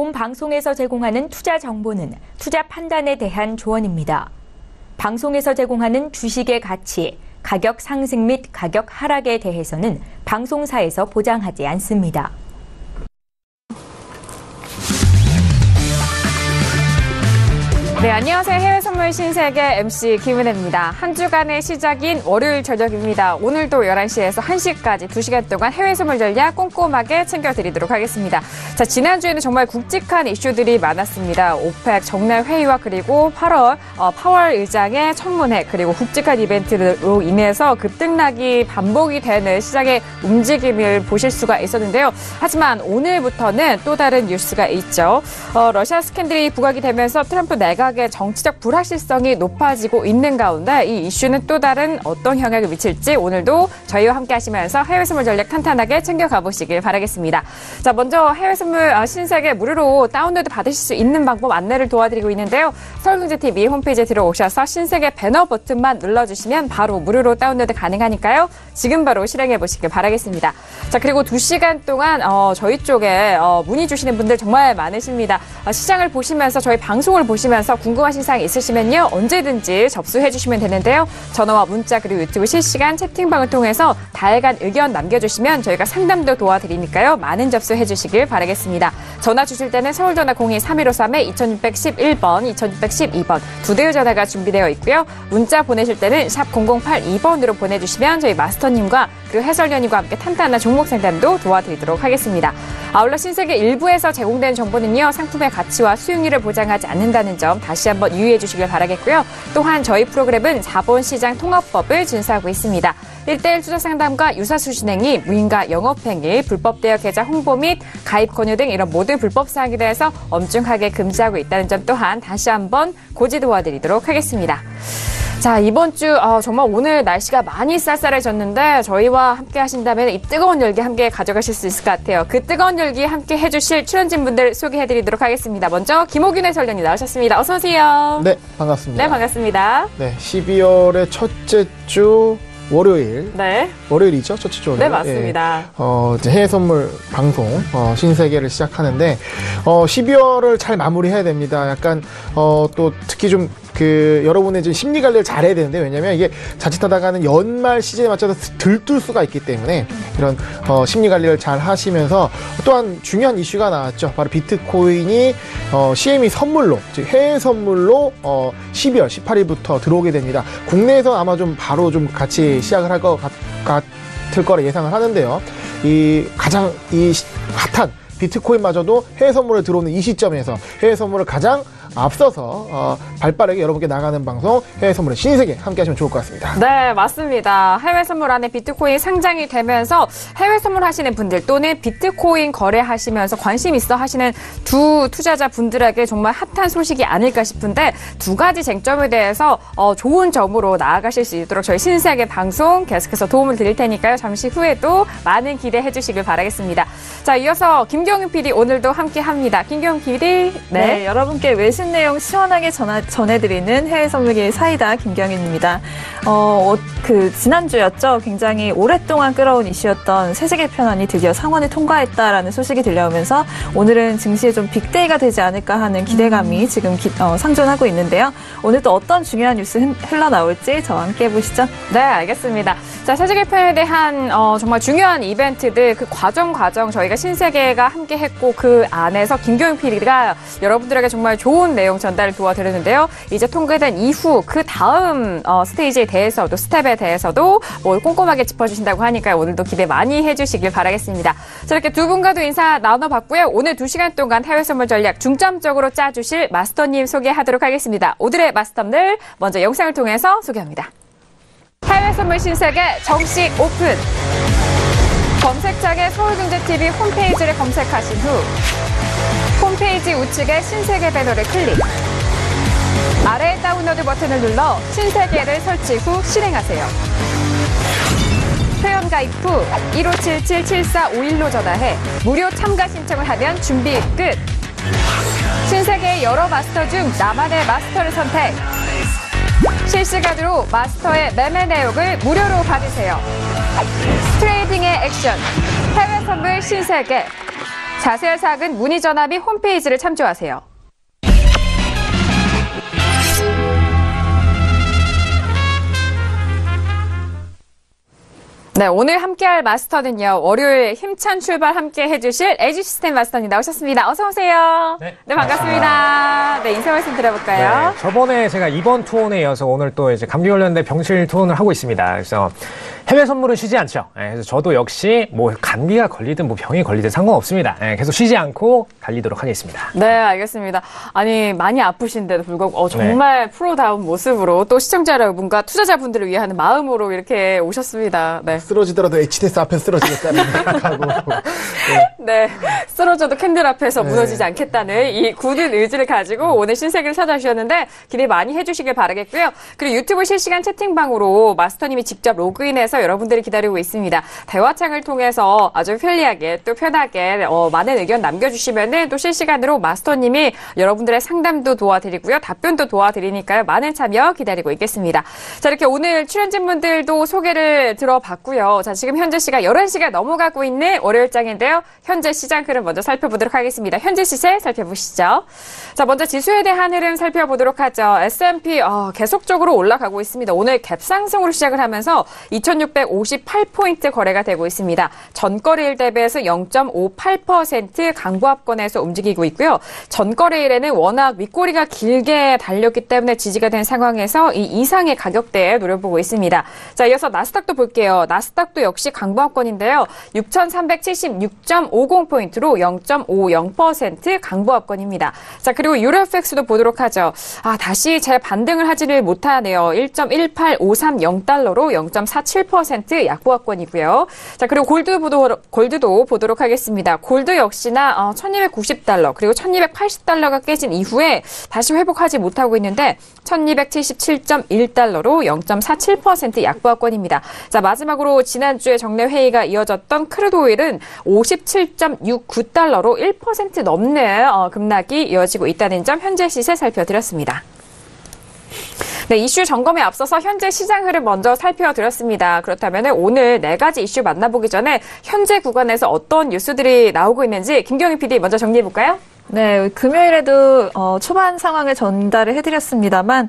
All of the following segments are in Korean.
본 방송에서 제공하는 투자 정보는 투자 판단에 대한 조언입니다. 방송에서 제공하는 주식의 가치, 가격 상승 및 가격 하락에 대해서는 방송사에서 보장하지 않습니다. 네, 안녕하세요. 해외선물 신세계 MC 김은혜입니다. 한 주간의 시작인 월요일 저녁입니다. 오늘도 11시에서 1시까지 2시간 동안 해외선물 전략 꼼꼼하게 챙겨드리도록 하겠습니다. 자, 지난주에는 정말 굵직한 이슈들이 많았습니다. 오펙 정례 회의와 그리고 8월 파월 의장의 청문회 그리고 굵직한 이벤트로 인해서 급등락이 반복이 되는 시장의 움직임을 보실 수가 있었는데요. 하지만 오늘부터는 또 다른 뉴스가 있죠. 러시아 스캔들이 부각이 되면서 트럼프 내각의 정치적 불확실성이 높아지고 있는 가운데 이 이슈는 또 다른 어떤 영향을 미칠지 오늘도 저희와 함께 하시면서 해외선물 전략 탄탄하게 챙겨가 보시길 바라겠습니다. 자, 먼저 해외선물 신세계 무료로 다운로드 받으실 수 있는 방법 안내를 도와드리고 있는데요. 서울경제TV 홈페이지에 들어오셔서 신세계 배너 버튼만 눌러주시면 바로 무료로 다운로드 가능하니까요. 지금 바로 실행해 보시길 바라겠습니다. 자, 그리고 2시간 동안 저희 쪽에 문의 주시는 분들 정말 많으십니다. 시장을 보시면서 저희 방송을 보시면서 궁금하신 사항 있으시면요. 언제든지 접수해 주시면 되는데요. 전화와 문자 그리고 유튜브 실시간 채팅방을 통해서 다양한 의견 남겨주시면 저희가 상담도 도와드리니까요. 많은 접수해 주시길 바라겠습니다. 전화 주실 때는 서울전화 02-3153-2611번, 2612번 두 대의 전화가 준비되어 있고요. 문자 보내실 때는 샵 0082번으로 보내주시면 저희 마스터님과 그리고 해설위원님과 함께 탄탄한 종목 상담도 도와드리도록 하겠습니다. 아울러 신세계 일부에서 제공된 정보는요. 상품의 가치와 수익률을 보장하지 않는다는 점 다시 한번 유의해 주시길 바라겠고요. 또한 저희 프로그램은 자본시장 통합법을 준수하고 있습니다. 1:1 투자 상담과 유사수 진행이 무인가 영업행위, 불법 대여 계좌 홍보 및 가입 권유 등 이런 모든 불법 사항에 대해서 엄중하게 금지하고 있다는 점 또한 다시 한번 고지 도와드리도록 하겠습니다. 자, 이번 주 정말 오늘 날씨가 많이 쌀쌀해졌는데 저희와 함께 하신다면 이 뜨거운 열기 함께 가져가실 수 있을 것 같아요. 그 뜨거운 열기 함께 해주실 출연진분들 소개해드리도록 하겠습니다. 먼저 김호균 해설위원님 나오셨습니다. 어서 오세요. 네, 반갑습니다. 네, 반갑습니다. 네, 12월의 첫째 주 월요일. 네. 월요일이죠? 첫째 주 월요일. 네, 맞습니다. 예, 이제 해외 선물 방송, 신세계를 시작하는데, 12월을 잘 마무리해야 됩니다. 약간, 또 특히 좀, 여러분의 지금 심리 관리를 잘해야 되는데, 왜냐면 이게 자칫하다가는 연말 시즌에 맞춰서 들뜰 수가 있기 때문에, 이런, 심리 관리를 잘 하시면서, 또한 중요한 이슈가 나왔죠. 바로 비트코인이, CME 선물로, 즉 해외 선물로, 12월 18일부터 들어오게 됩니다. 국내에서 아마 좀 바로 좀 같이 시작을 할 것 같을 거라 예상을 하는데요. 가장 핫한 비트코인마저도 해외 선물에 들어오는 이 시점에서 해외 선물을 가장 앞서서 발빠르게 여러분께 나가는 방송 해외 선물의 신세계 함께 하시면 좋을 것 같습니다. 네, 맞습니다. 해외 선물 안에 비트코인 상장이 되면서 해외 선물 하시는 분들 또는 비트코인 거래하시면서 관심 있어 하시는 두 투자자 분들에게 정말 핫한 소식이 아닐까 싶은데 두 가지 쟁점에 대해서 좋은 점으로 나아가실 수 있도록 저희 신세계 방송 계속해서 도움을 드릴 테니까요. 잠시 후에도 많은 기대해 주시길 바라겠습니다. 자, 이어서 김경윤 PD 오늘도 함께 합니다. 김경윤 PD. 네, 여러분께 외신 내용 시원하게 전해드리는 해외 선물계의 사이다 김경윤입니다. 지난주였죠. 굉장히 오랫동안 끌어온 이슈였던 세제 개편안이 드디어 상원을 통과했다라는 소식이 들려오면서 오늘은 증시에 좀 빅데이가 되지 않을까 하는 기대감이 지금 상존하고 있는데요. 오늘 또 어떤 중요한 뉴스 흘러나올지 저와 함께 해보시죠. 네, 알겠습니다. 자, 세제 개편에 대한 정말 중요한 이벤트들 그 과정 저희가 신세계가 함께 했고 그 안에서 김경윤 PD가 여러분들에게 정말 좋은 내용 전달을 도와드렸는데요. 이제 통과된 이후 그 다음 스테이지에 대해서도 스텝에 대해서도 꼼꼼하게 짚어주신다고 하니까 오늘도 기대 많이 해주시길 바라겠습니다. 자, 이렇게 두 분과도 인사 나눠봤고요. 오늘 2시간 동안 해외 선물 전략 중점적으로 짜주실 마스터님 소개하도록 하겠습니다. 오늘의 마스터들 먼저 영상을 통해서 소개합니다. 해외 선물 신세계 정식 오픈! 검색창에 서울경제TV 홈페이지를 검색하신 후 홈페이지 우측에 신세계 배너를 클릭. 아래 다운로드 버튼을 눌러 신세계를 설치 후 실행하세요. 회원가입 후 1577-7451로 전화해 무료 참가 신청을 하면 준비 끝. 신세계의 여러 마스터 중 나만의 마스터를 선택. 실시간으로 마스터의 매매 내역을 무료로 받으세요. 트레이딩의 액션, 해외 선물 신세계. 자세한 사항은 문의전화 및 홈페이지를 참조하세요. 네, 오늘 함께할 마스터는요. 월요일 힘찬 출발 함께 해주실 LG 시스템 마스터님 나오셨습니다. 어서 오세요. 네, 반갑습니다. 네, 인사 말씀 드려볼까요? 네, 저번에 제가 이번 투혼에 이어서 오늘 또 이제 감기 관련된 병실 투혼을 하고 있습니다. 그래서 해외 선물은 쉬지 않죠. 그래서 저도 역시 뭐 감기가 걸리든 뭐 병이 걸리든 상관없습니다. 계속 쉬지 않고 달리도록 하겠습니다. 네, 알겠습니다. 아니, 많이 아프신데도 불구하고 정말 프로다운 모습으로 또 시청자 여러분과 투자자분들을 위하는 마음으로 이렇게 오셨습니다. 네. 쓰러지더라도 HTS 앞에 쓰러지겠다는 생각하고. 네, 쓰러져도 캔들 앞에서 무너지지 않겠다는 이 굳은 의지를 가지고 오늘 신세계를 찾아주셨는데 기대 많이 해주시길 바라겠고요. 그리고 유튜브 실시간 채팅방으로 마스터님이 직접 로그인해서 여러분들이 기다리고 있습니다. 대화창을 통해서 아주 편리하게 또 편하게 많은 의견 남겨주시면은 또 실시간으로 마스터님이 여러분들의 상담도 도와드리고요. 답변도 도와드리니까요. 많은 참여 기다리고 있겠습니다. 자, 이렇게 오늘 출연진분들도 소개를 들어봤고요. 자, 지금 현재 시각 11시가 넘어가고 있는 월요일장인데요. 현재 시장 흐름 먼저 살펴보도록 하겠습니다. 현재 시세 살펴보시죠. 자, 먼저 지수에 대한 흐름 살펴보도록 하죠. S&P 계속적으로 올라가고 있습니다. 오늘 갭상승으로 시작을 하면서 2658포인트 거래가 되고 있습니다. 전거래일 대비해서 0.58% 강보합권에서 움직이고 있고요. 전거래일에는 워낙 윗꼬리가 길게 달렸기 때문에 지지가 된 상황에서 이 이상의 가격대에 노려보고 있습니다. 자, 이어서 나스닥도 볼게요. 나스닥도 역시 강보합권인데요. 6376.50포인트로 0.50% 강보합권입니다. 자, 그리고 유로FX도 보도록 하죠. 다시 재반등을 하지를 못하네요. 1.18530달러로 0.47% 약보합권이고요. 자, 그리고 골드도 보도록 하겠습니다. 골드 역시나 1290달러 그리고 1280달러가 깨진 이후에 다시 회복하지 못하고 있는데 1277.1달러로 0.47% 약보합권입니다. 자, 마지막으로 지난주에 정례 회의가 이어졌던 크루드 오일은 57.69달러로 1% 넘는 급락이 이어지고 있다는 점 현재 시세 살펴드렸습니다. 네, 이슈 점검에 앞서서 현재 시장 흐름 먼저 살펴드렸습니다. 그렇다면 오늘 4가지 이슈 만나보기 전에 현재 구간에서 어떤 뉴스들이 나오고 있는지 김경희 PD 먼저 정리해볼까요? 네, 금요일에도 초반 상황을 전달을 해드렸습니다만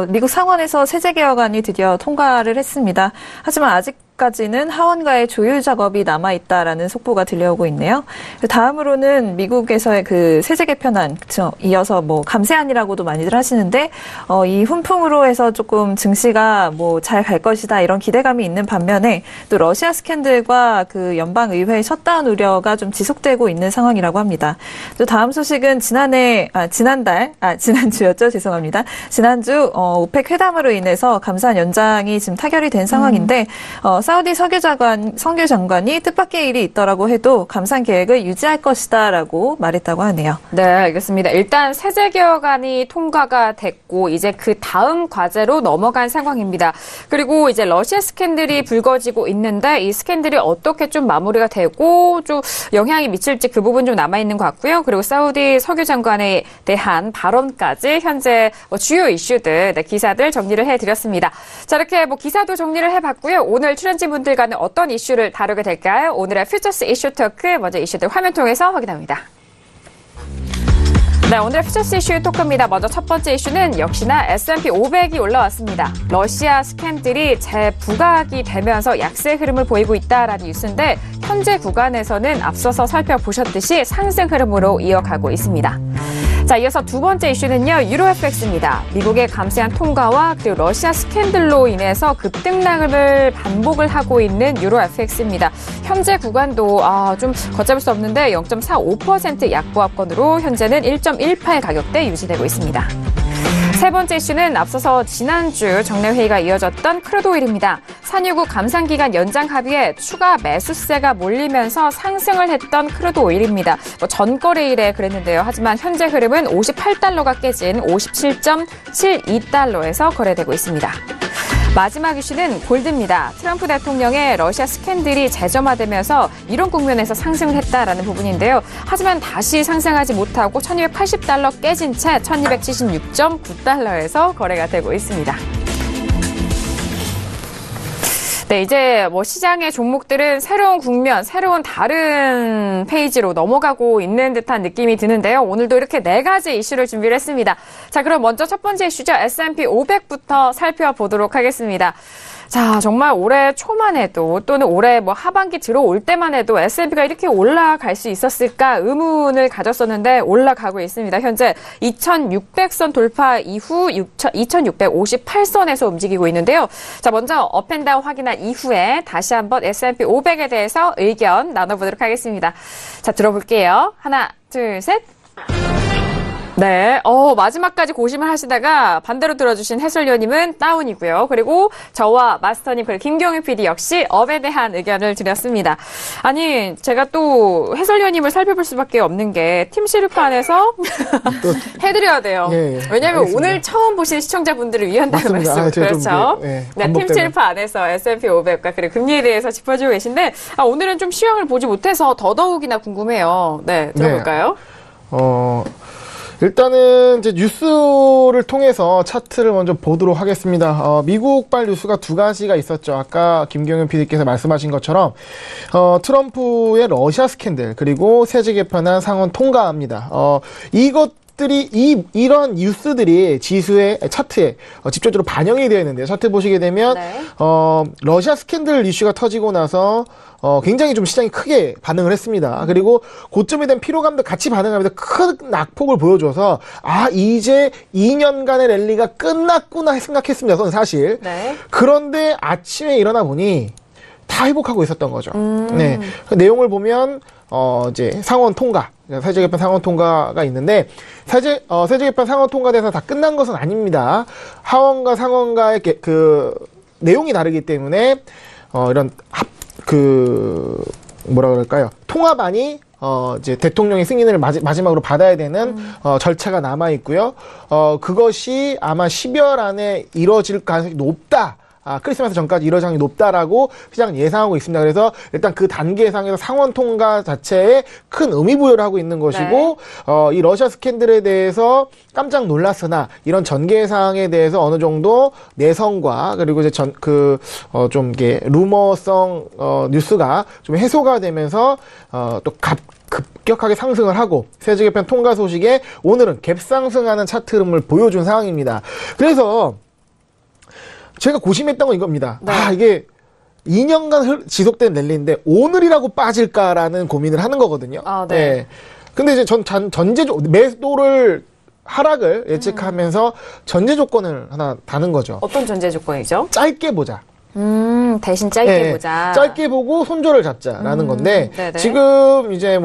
미국 상원에서 세제 개혁안이 드디어 통과를 했습니다. 하지만 아직까지는 하원과의 조율 작업이 남아있다라는 속보가 들려오고 있네요. 다음으로는 미국에서의 그 세제 개편안, 그쵸? 이어서 뭐 감세안이라고도 많이들 하시는데 이 훈풍으로 해서 조금 증시가 뭐 잘 갈 것이다 이런 기대감이 있는 반면에 또 러시아 스캔들과 그 연방의회의 셧다운 우려가 좀 지속되고 있는 상황이라고 합니다. 또 다음 소식은 지난주였죠. 죄송합니다. 지난주 오펙 회담으로 인해서 감산 연장이 지금 타결이 된 상황인데 사우디 석유 장관이 뜻밖의 일이 있더라고 해도 감산 계획을 유지할 것이다라고 말했다고 하네요. 네, 알겠습니다. 일단 세제 개혁안이 통과가 됐고 이제 그 다음 과제로 넘어간 상황입니다. 그리고 이제 러시아 스캔들이 불거지고 있는데 이 스캔들이 어떻게 좀 마무리가 되고 좀 영향이 미칠지 그 부분 좀 남아있는 것 같고요. 그리고 사우디 석유 장관에 대한 발언까지 현재 주요 이슈들, 기사들 정리를 해드렸습니다. 자, 이렇게 기사도 정리를 해봤고요. 오늘 출연진분들과는 어떤 이슈를 다루게 될까요? 오늘의 퓨처스 이슈 토크 먼저 이슈들 화면 통해서 확인합니다. 네, 오늘의 퓨처스 이슈 토크입니다. 먼저 첫 번째 이슈는 역시나 S&P 500이 올라왔습니다. 러시아 스캔들이 재부각이 되면서 약세 흐름을 보이고 있다라는 뉴스인데 현재 구간에서는 앞서서 살펴보셨듯이 상승 흐름으로 이어가고 있습니다. 자, 이어서 두 번째 이슈는요, 유로FX입니다. 미국의 감세안 통과와 그리고 러시아 스캔들로 인해서 급등락을 반복을 하고 있는 유로FX입니다. 현재 구간도 좀 걷잡을 수 없는데 0.45% 약보합권으로 현재는 1.18 가격대 유지되고 있습니다. 세 번째 이슈는 앞서서 지난주 정례회의가 이어졌던 크루드 오일입니다. 산유국 감산기간 연장 합의에 추가 매수세가 몰리면서 상승을 했던 크루드 오일입니다. 전거래일에 그랬는데요. 하지만 현재 흐름은 58달러가 깨진 57.72달러에서 거래되고 있습니다. 마지막 이슈는 골드입니다. 트럼프 대통령의 러시아 스캔들이 재점화되면서 이런 국면에서 상승을 했다라는 부분인데요. 하지만 다시 상승하지 못하고 1280달러 깨진 채 1276.9달러에서 거래가 되고 있습니다. 네, 이제 뭐 시장의 종목들은 새로운 국면, 새로운 다른 페이지로 넘어가고 있는 듯한 느낌이 드는데요. 오늘도 이렇게 4가지 이슈를 준비를 했습니다. 자, 그럼 먼저 첫 번째 이슈죠. S&P 500부터 살펴보도록 하겠습니다. 자, 정말 올해 초만 해도 또는 올해 뭐 하반기 들어올 때만 해도 S&P가 이렇게 올라갈 수 있었을까 의문을 가졌었는데 올라가고 있습니다. 현재 2600선 돌파 이후 2658선에서 움직이고 있는데요. 자, 먼저 업앤다운 확인한 이후에 다시 한번 S&P 500에 대해서 의견 나눠보도록 하겠습니다. 자, 들어볼게요. 하나, 둘, 셋. 네, 마지막까지 고심을 하시다가 반대로 들어주신 해설위원님은 다운이고요. 그리고 저와 마스터님, 그리고 김경윤 PD 역시 업에 대한 의견을 드렸습니다. 아니, 제가 또 해설위원님을 살펴볼 수밖에 없는 게 팀 실판에서 해드려야 돼요. 예, 왜냐하면 알겠습니다. 오늘 처음 보신 시청자분들을 위한다는 맞습니다. 말씀. 그렇죠. 팀 반복되는. 실판 안에서 S&P 500과 그리고 금리에 대해서 짚어주고 계신데 오늘은 좀 시황을 보지 못해서 더더욱이나 궁금해요. 네, 들어볼까요? 일단은 이제 뉴스를 통해서 차트를 먼저 보도록 하겠습니다. 미국발 뉴스가 2가지가 있었죠. 아까 김경윤 PD께서 말씀하신 것처럼 트럼프의 러시아 스캔들 그리고 세제 개편안 상원 통과합니다. 이런 뉴스들이 지수의 차트에 직접적으로 반영이 되어 있는데요. 차트 보시게 되면 네. 러시아 스캔들 이슈가 터지고 나서 굉장히 좀 시장이 크게 반응을 했습니다. 그리고 고점에 대한 피로감도 같이 반응하면서 큰 낙폭을 보여줘서 이제 2년간의 랠리가 끝났구나 생각했습니다. 저는 사실. 네. 그런데 아침에 일어나 보니 다 회복하고 있었던 거죠. 네. 그 내용을 보면 이제 상원 통과, 세제 개편 상원 통과가 있는데 세제 개편 상원 통과돼서 다 끝난 것은 아닙니다. 하원과 상원과의 그 내용이 다르기 때문에 이런 뭐라 그럴까요? 통합안이 이제 대통령의 승인을 마지막으로 받아야 되는 절차가 남아 있고요. 그것이 아마 10월 안에 이뤄질 가능성이 높다. 크리스마스 전까지 이뤄질 가능성이 높다라고 시장은 예상하고 있습니다. 그래서 일단 그 단계상에서 상원 통과 자체에 큰 의미 부여를 하고 있는 것이고, 이 러시아 스캔들에 대해서 깜짝 놀랐으나 이런 전개 사항에 대해서 어느 정도 내성과 그리고 이제 좀 이게 루머성 뉴스가 좀 해소가 되면서 또 급격하게 상승을 하고 세제 개편 통과 소식에 오늘은 갭 상승하는 차트 흐름을 보여준 상황입니다. 그래서 제가 고심했던 건 이겁니다. 네. 이게 2년간 지속된 랠리인데 오늘이라고 빠질까라는 고민을 하는 거거든요. 네. 근데 이제 매도를 하락을 예측하면서 전제 조건을 하나 다는 거죠. 어떤 전제 조건이죠? 짧게 보자. 대신 짧게 보자. 짧게 보고 손절을 잡자라는 건데, 네네. 지금 이제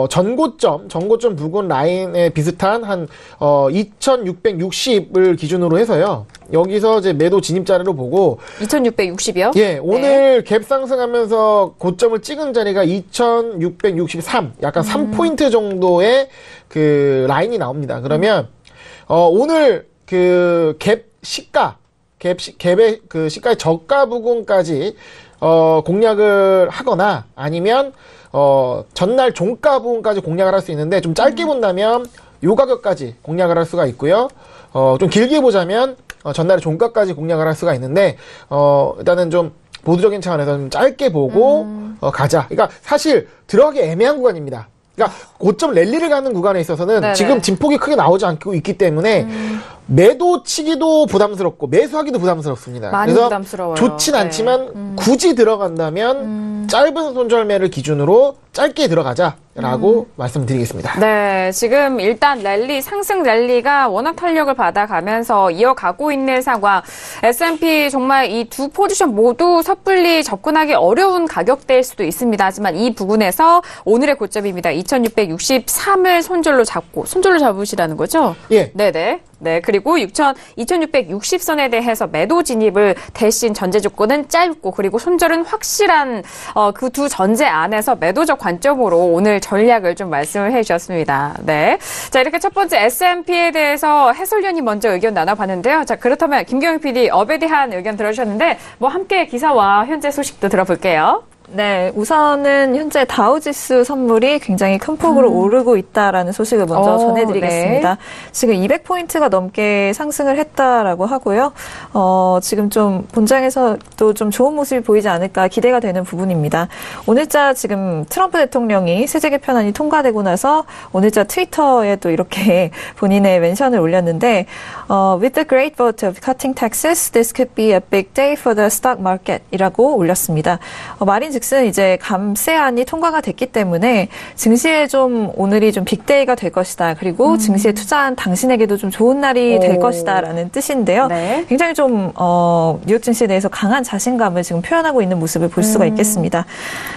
전고점 부근 라인에 비슷한 한 2660을 기준으로 해서요. 여기서 이제 매도 진입 자리로 보고 2660이요? 예, 오늘 갭 상승하면서 고점을 찍은 자리가 2663, 약간 3포인트 정도의 그 라인이 나옵니다. 그러면 오늘 그 갭의 그 시가의 저가 부근까지 공략을 하거나 아니면 전날 종가 부근까지 공략을 할 수 있는데 좀 짧게 본다면 요 가격까지 공략을 할 수가 있고요. 좀 길게 보자면 전날의 종가까지 공략을 할 수가 있는데 일단은 좀 보수적인 차원에서 좀 짧게 보고 가자. 그러니까 사실 들어가기 애매한 구간입니다. 그러니까 고점 랠리를 가는 구간에 있어서는 네네. 지금 진폭이 크게 나오지 않고 있기 때문에 매도 치기도 부담스럽고 매수하기도 부담스럽습니다. 많이 그래서 부담스러워요. 좋진 네. 않지만 굳이 들어간다면 짧은 손절매를 기준으로 짧게 들어가자라고 말씀드리겠습니다. 네, 지금 일단 상승 랠리가 워낙 탄력을 받아가면서 이어가고 있는 상황. S&P 정말 이 두 포지션 모두 섣불리 접근하기 어려운 가격대일 수도 있습니다. 하지만 이 부분에서 오늘의 고점입니다. 2663을 손절로 잡으시라는 거죠? 예. 네네. 네, 그리고 2660선에 대해서 매도 진입을 대신 전제 조건은 짧고 그리고 손절은 확실한 그 두 전제 안에서 매도적 관점으로 오늘 전략을 좀 말씀을 해주셨습니다. 네, 자 이렇게 첫 번째 S&P에 대해서 해설위원이 먼저 의견 나눠봤는데요. 자 그렇다면 김경윤 PD 업에 대한 의견 들어주셨는데 함께 기사와 현재 소식도 들어볼게요. 네, 우선은 현재 다우지수 선물이 굉장히 큰 폭으로 오르고 있다라는 소식을 먼저 전해드리겠습니다. 네. 지금 200포인트가 넘게 상승을 했다라고 하고요. 지금 좀 본장에서도 좀 좋은 모습이 보이지 않을까 기대가 되는 부분입니다. 오늘자 지금 트럼프 대통령이 세제 개편안이 통과되고 나서 오늘자 트위터에 또 이렇게 본인의 멘션을 올렸는데 With the great vote of cutting taxes, this could be a big day for the stock market 이라고 올렸습니다. 말인즉슨 이제 감세안이 통과가 됐기 때문에 증시에 좀 오늘이 좀 빅데이가 될 것이다. 그리고 증시에 투자한 당신에게도 좀 좋은 날이 될 것이다라는 뜻인데요. 네. 굉장히 좀 뉴욕 증시에 대해서 강한 자신감을 지금 표현하고 있는 모습을 볼 수가 있겠습니다.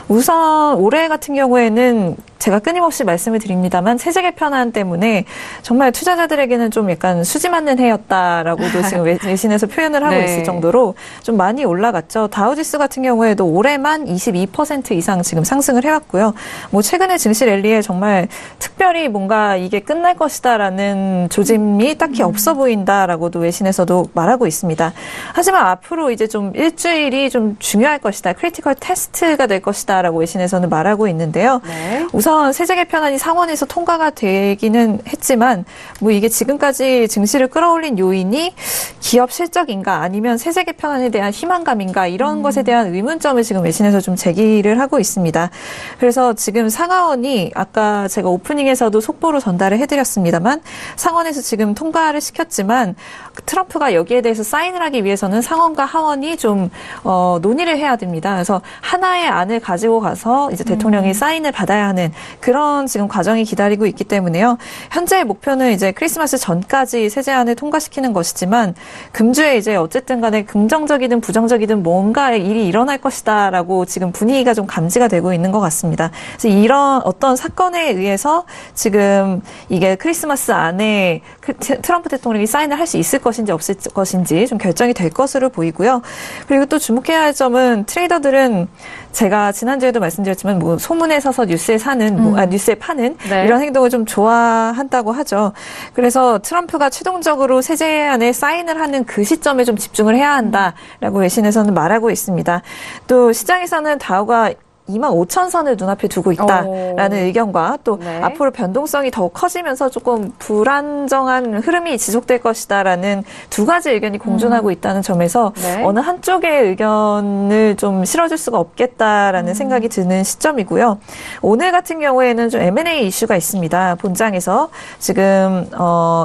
우선 올해 같은 경우에는 제가 끊임없이 말씀을 드립니다만 세제 개편안 때문에 정말 투자자들에게는 좀 약간 수지 맞는 해였다라고도 지금 외신에서 표현을 하고 네. 있을 정도로 좀 많이 올라갔죠. 다우지수 같은 경우에도 올해만 22% 이상 지금 상승을 해왔고요. 뭐 최근에 증시 랠리에 정말 특별히 뭔가 이게 끝날 것이다라는 조짐이 딱히 없어 보인다라고도 외신에서도 말하고 있습니다. 하지만 앞으로 이제 좀 일주일이 좀 중요할 것이다. 크리티컬 테스트가 될 것이다라고 외신에서는 말하고 있는데요. 네. 우선 세제 개편안이 상원에서 통과가 되기는 했지만 뭐 이게 지금까지 증시를 끌어올린 요인이 기업 실적인가 아니면 세제 개편안에 대한 희망감인가 이런 것에 대한 의문점을 지금 외신에서 좀 제기를 하고 있습니다. 그래서 지금 상하원이 아까 제가 오프닝에서도 속보로 전달을 해드렸습니다만 상원에서 지금 통과를 시켰지만 트럼프가 여기에 대해서 사인을 하기 위해서는 상원과 하원이 좀 논의를 해야 됩니다. 그래서 하나의 안을 가지고 가서 이제 대통령이 사인을 받아야 하는 그런 지금 과정이 기다리고 있기 때문에요. 현재의 목표는 이제 크리스마스 전까지 세제안을 통과시키는 것이지만 금주에 이제 어쨌든 간에 긍정적이든 부정적이든 뭔가의 일이 일어날 것이다라고 지금 분위기가 좀 감지가 되고 있는 것 같습니다. 그래서 이런 어떤 사건에 의해서 지금 이게 크리스마스 안에 트럼프 대통령이 사인을 할 수 있을 것인지 없을 것인지 좀 결정이 될 것으로 보이고요. 그리고 또 주목해야 할 점은 트레이더들은 제가 지난주에도 말씀드렸지만 뭐 소문에 서서 뉴스에 사는 뉴스에 파는 네. 이런 행동을 좀 좋아한다고 하죠. 그래서 트럼프가 최종적으로 세제안에 사인을 하는 그 시점에 좀 집중을 해야 한다라고 외신에서는 말하고 있습니다. 또 시장에서는 다우가 25,000선을 눈앞에 두고 있다라는 의견과 또 네. 앞으로 변동성이 더욱 커지면서 조금 불안정한 흐름이 지속될 것이다라는 두 가지 의견이 공존하고 있다는 점에서 네. 어느 한쪽의 의견을 좀 실어줄 수가 없겠다라는 생각이 드는 시점이고요. 오늘 같은 경우에는 좀 M&A 이슈가 있습니다. 본장에서 지금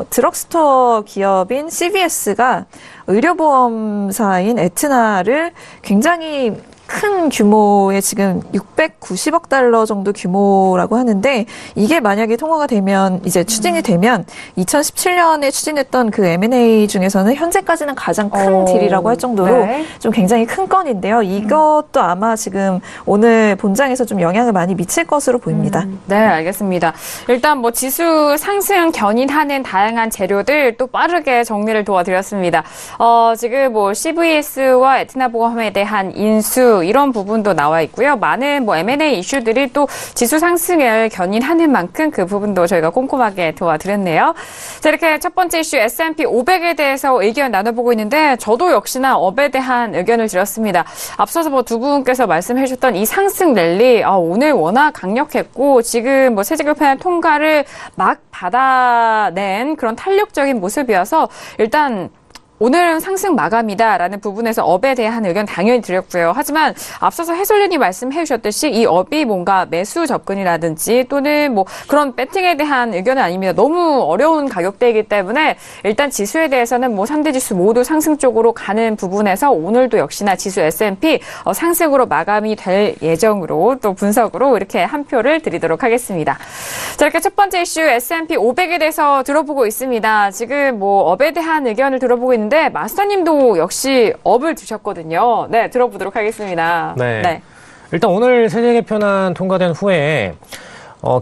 드럭스토어 기업인 CVS가 의료보험사인 에트나를 굉장히 큰 규모의 지금 690억 달러 정도 규모라고 하는데 이게 만약에 통과가 되면 이제 추진이 되면 2017년에 추진했던 그 M&A 중에서는 현재까지는 가장 큰 딜이라고 할 정도로 네. 좀 굉장히 큰 건인데요. 이것도 아마 지금 오늘 본장에서 좀 영향을 많이 미칠 것으로 보입니다. 네, 알겠습니다. 일단 뭐 지수 상승 견인하는 다양한 재료들 또 빠르게 정리를 도와드렸습니다. 지금 뭐 CVS와 에트나보험에 대한 인수 이런 부분도 나와 있고요. 많은 뭐 M&A 이슈들이 또 지수 상승을 견인하는 만큼 그 부분도 저희가 꼼꼼하게 도와드렸네요. 자, 이렇게 첫 번째 이슈 S&P 500에 대해서 의견 나눠보고 있는데 저도 역시나 업에 대한 의견을 드렸습니다. 앞서서 뭐 두 분께서 말씀해 주셨던 이 상승 랠리 오늘 워낙 강력했고 지금 뭐 세제 개편 통과를 막 받아낸 그런 탄력적인 모습이어서 일단 오늘은 상승 마감이다라는 부분에서 업에 대한 의견 당연히 드렸고요. 하지만 앞서서 해설위원이 말씀해 주셨듯이 이 업이 뭔가 매수 접근이라든지 또는 뭐 그런 배팅에 대한 의견은 아닙니다. 너무 어려운 가격대이기 때문에 일단 지수에 대해서는 뭐 3대 지수 모두 상승 쪽으로 가는 부분에서 오늘도 역시나 지수 S&P 상승으로 마감이 될 예정으로 또 분석으로 이렇게 한 표를 드리도록 하겠습니다. 자, 이렇게 첫 번째 이슈 S&P 500에 대해서 들어보고 있습니다. 지금 뭐 업에 대한 의견을 들어보고 있는데 마스터님도 역시 업을 두셨거든요. 네, 들어보도록 하겠습니다. 네. 일단 오늘 세제 개편안 통과된 후에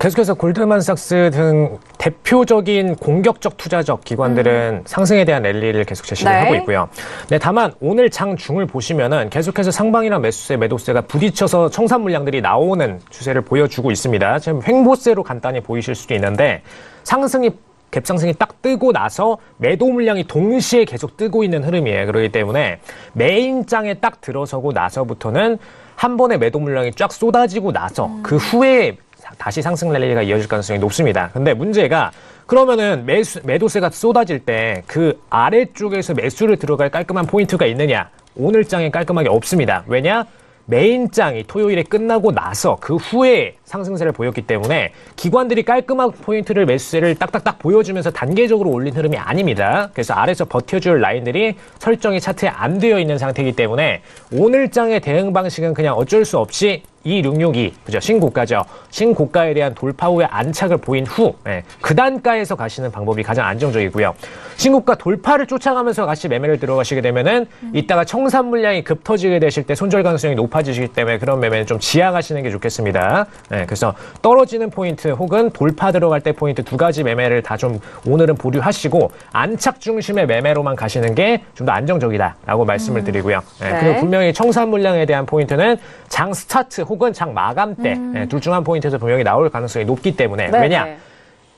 계속해서 골드만삭스 등 대표적인 공격적 투자적 기관들은 상승에 대한 랠리를 계속 제시를 하고 있고요. 네, 다만 오늘 장중을 보시면은 계속해서 상방이나 매수세, 매도세가 부딪혀서 청산 물량들이 나오는 추세를 보여주고 있습니다. 지금 횡보세로 간단히 보이실 수도 있는데 갭상승이 딱 뜨고 나서 매도 물량이 동시에 계속 뜨고 있는 흐름이에요. 그렇기 때문에 메인장에 딱 들어서고 나서부터는 한 번에 매도 물량이 쫙 쏟아지고 나서 그 후에 다시 상승 랠리가 이어질 가능성이 높습니다. 근데 문제가 그러면은 매도세가 쏟아질 때 그 아래쪽에서 매수를 들어갈 깔끔한 포인트가 있느냐? 오늘 장에 깔끔하게 없습니다. 왜냐? 메인 장이 토요일에 끝나고 나서 그 후에 상승세를 보였기 때문에 기관들이 깔끔한 포인트를 매수세를 딱딱딱 보여주면서 단계적으로 올린 흐름이 아닙니다. 그래서 아래서 버텨줄 라인들이 설정이 차트에 안 되어 있는 상태이기 때문에 오늘 장의 대응 방식은 그냥 어쩔 수 없이 2662, 그죠? 신고가죠. 신고가에 대한 돌파 후에 안착을 보인 후, 그 단가에서 가시는 방법이 가장 안정적이고요. 신고가 돌파를 쫓아가면서 같이 매매를 들어가시게 되면은 이따가 청산 물량이 급 터지게 되실 때 손절 가능성이 높아지시기 때문에 그런 매매는 좀 지양하시는 게 좋겠습니다. 그래서 떨어지는 포인트 혹은 돌파 들어갈 때 포인트 두 가지 매매를 다 좀 오늘은 보류하시고 안착 중심의 매매로만 가시는 게 좀 더 안정적이다라고 말씀을 드리고요. 그리고 분명히 청산 물량에 대한 포인트는 장 스타트 혹은 장 마감 때 둘 중 한 포인트에서 분명히 나올 가능성이 높기 때문에 왜냐?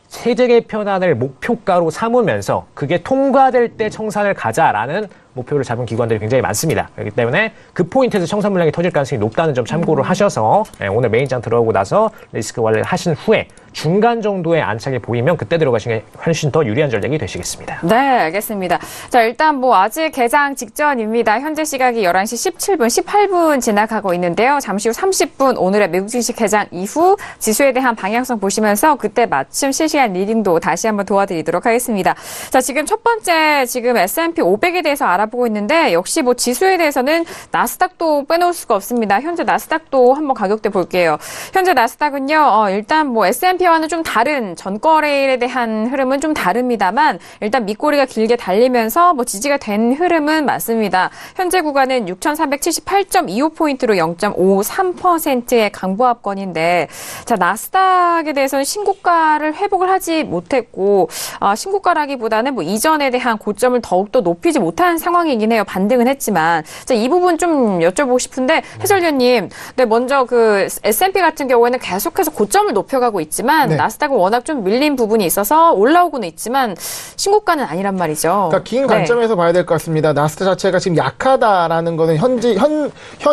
세제 개편안을 목표가로 삼으면서 그게 통과될 때 청산을 가자라는 목표를 잡은 기관들이 굉장히 많습니다. 그렇기 때문에 그 포인트에서 청산 물량이 터질 가능성이 높다는 점 참고를 하셔서 오늘 메인장 들어오고 나서 리스크 관리를 하신 후에 중간 정도의 안착이 보이면 그때 들어가시는 게 훨씬 더 유리한 전략이 되시겠습니다. 네, 알겠습니다. 자, 일단 뭐 아직 개장 직전입니다. 현재 시각이 11시 17분, 18분 지나가고 있는데요. 잠시 후 30분 오늘의 미국 증시 개장 이후 지수에 대한 방향성 보시면서 그때 맞춤 실시간 리딩도 다시 한번 도와드리도록 하겠습니다. 자, 지금 첫 번째 지금 S&P 500에 대해서 알아보고 있는데 역시 뭐 지수에 대해서는 나스닥도 빼놓을 수가 없습니다. 현재 나스닥도 한번 가격대 볼게요. 현재 나스닥은요, 일단 뭐 S&P와는 좀 다른 전거래일에 대한 흐름은 좀 다릅니다만 일단 밑꼬리가 길게 달리면서 뭐 지지가 된 흐름은 맞습니다. 현재 구간은 6,478.25포인트로 0.53%의 강보합권인데 자, 나스닥에 대해서는 신고가를 회복을 하지 못했고 신고가라기보다는 뭐 이전에 대한 고점을 더욱더 높이지 못한 상황이긴 해요. 반등은 했지만 자, 이 부분 좀 여쭤보고 싶은데 해설위원님, 네, 먼저 그 S&P 같은 경우에는 계속해서 고점을 높여가고 있지만 네. 나스닥은 워낙 좀 밀린 부분이 있어서 올라오고는 있지만 신고가는 아니란 말이죠. 그러니까 긴 관점에서 봐야 될 것 같습니다. 나스닥 자체가 지금 약하다라는 거는 현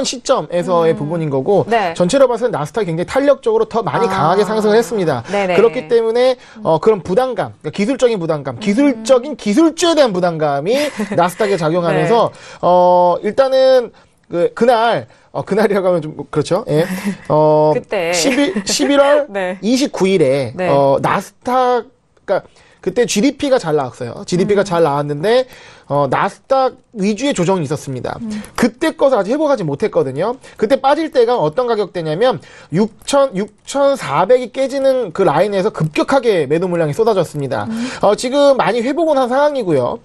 시점에서의 부분인 거고 네. 전체로 봐서는 나스닥이 굉장히 탄력적으로 더 많이 강하게 상승을 했습니다. 네네. 그렇기 때문에 그런 부담감, 그러니까 기술적인 부담감, 기술적인 기술주에 대한 부담감이 나스닥에 작용하면서 일단은 그날이라고 하면 좀 그렇죠. 예. 그때 11월 네. 29일에 네. 나스닥 그러니까 그때 GDP가 잘 나왔어요. GDP가 잘 나왔는데 나스닥 위주의 조정이 있었습니다. 그때 것을 아직 회복하지 못했거든요. 그때 빠질 때가 어떤 가격대냐면 6,400이 깨지는 그 라인에서 급격하게 매도 물량이 쏟아졌습니다. 지금 많이 회복은 한 상황이고요.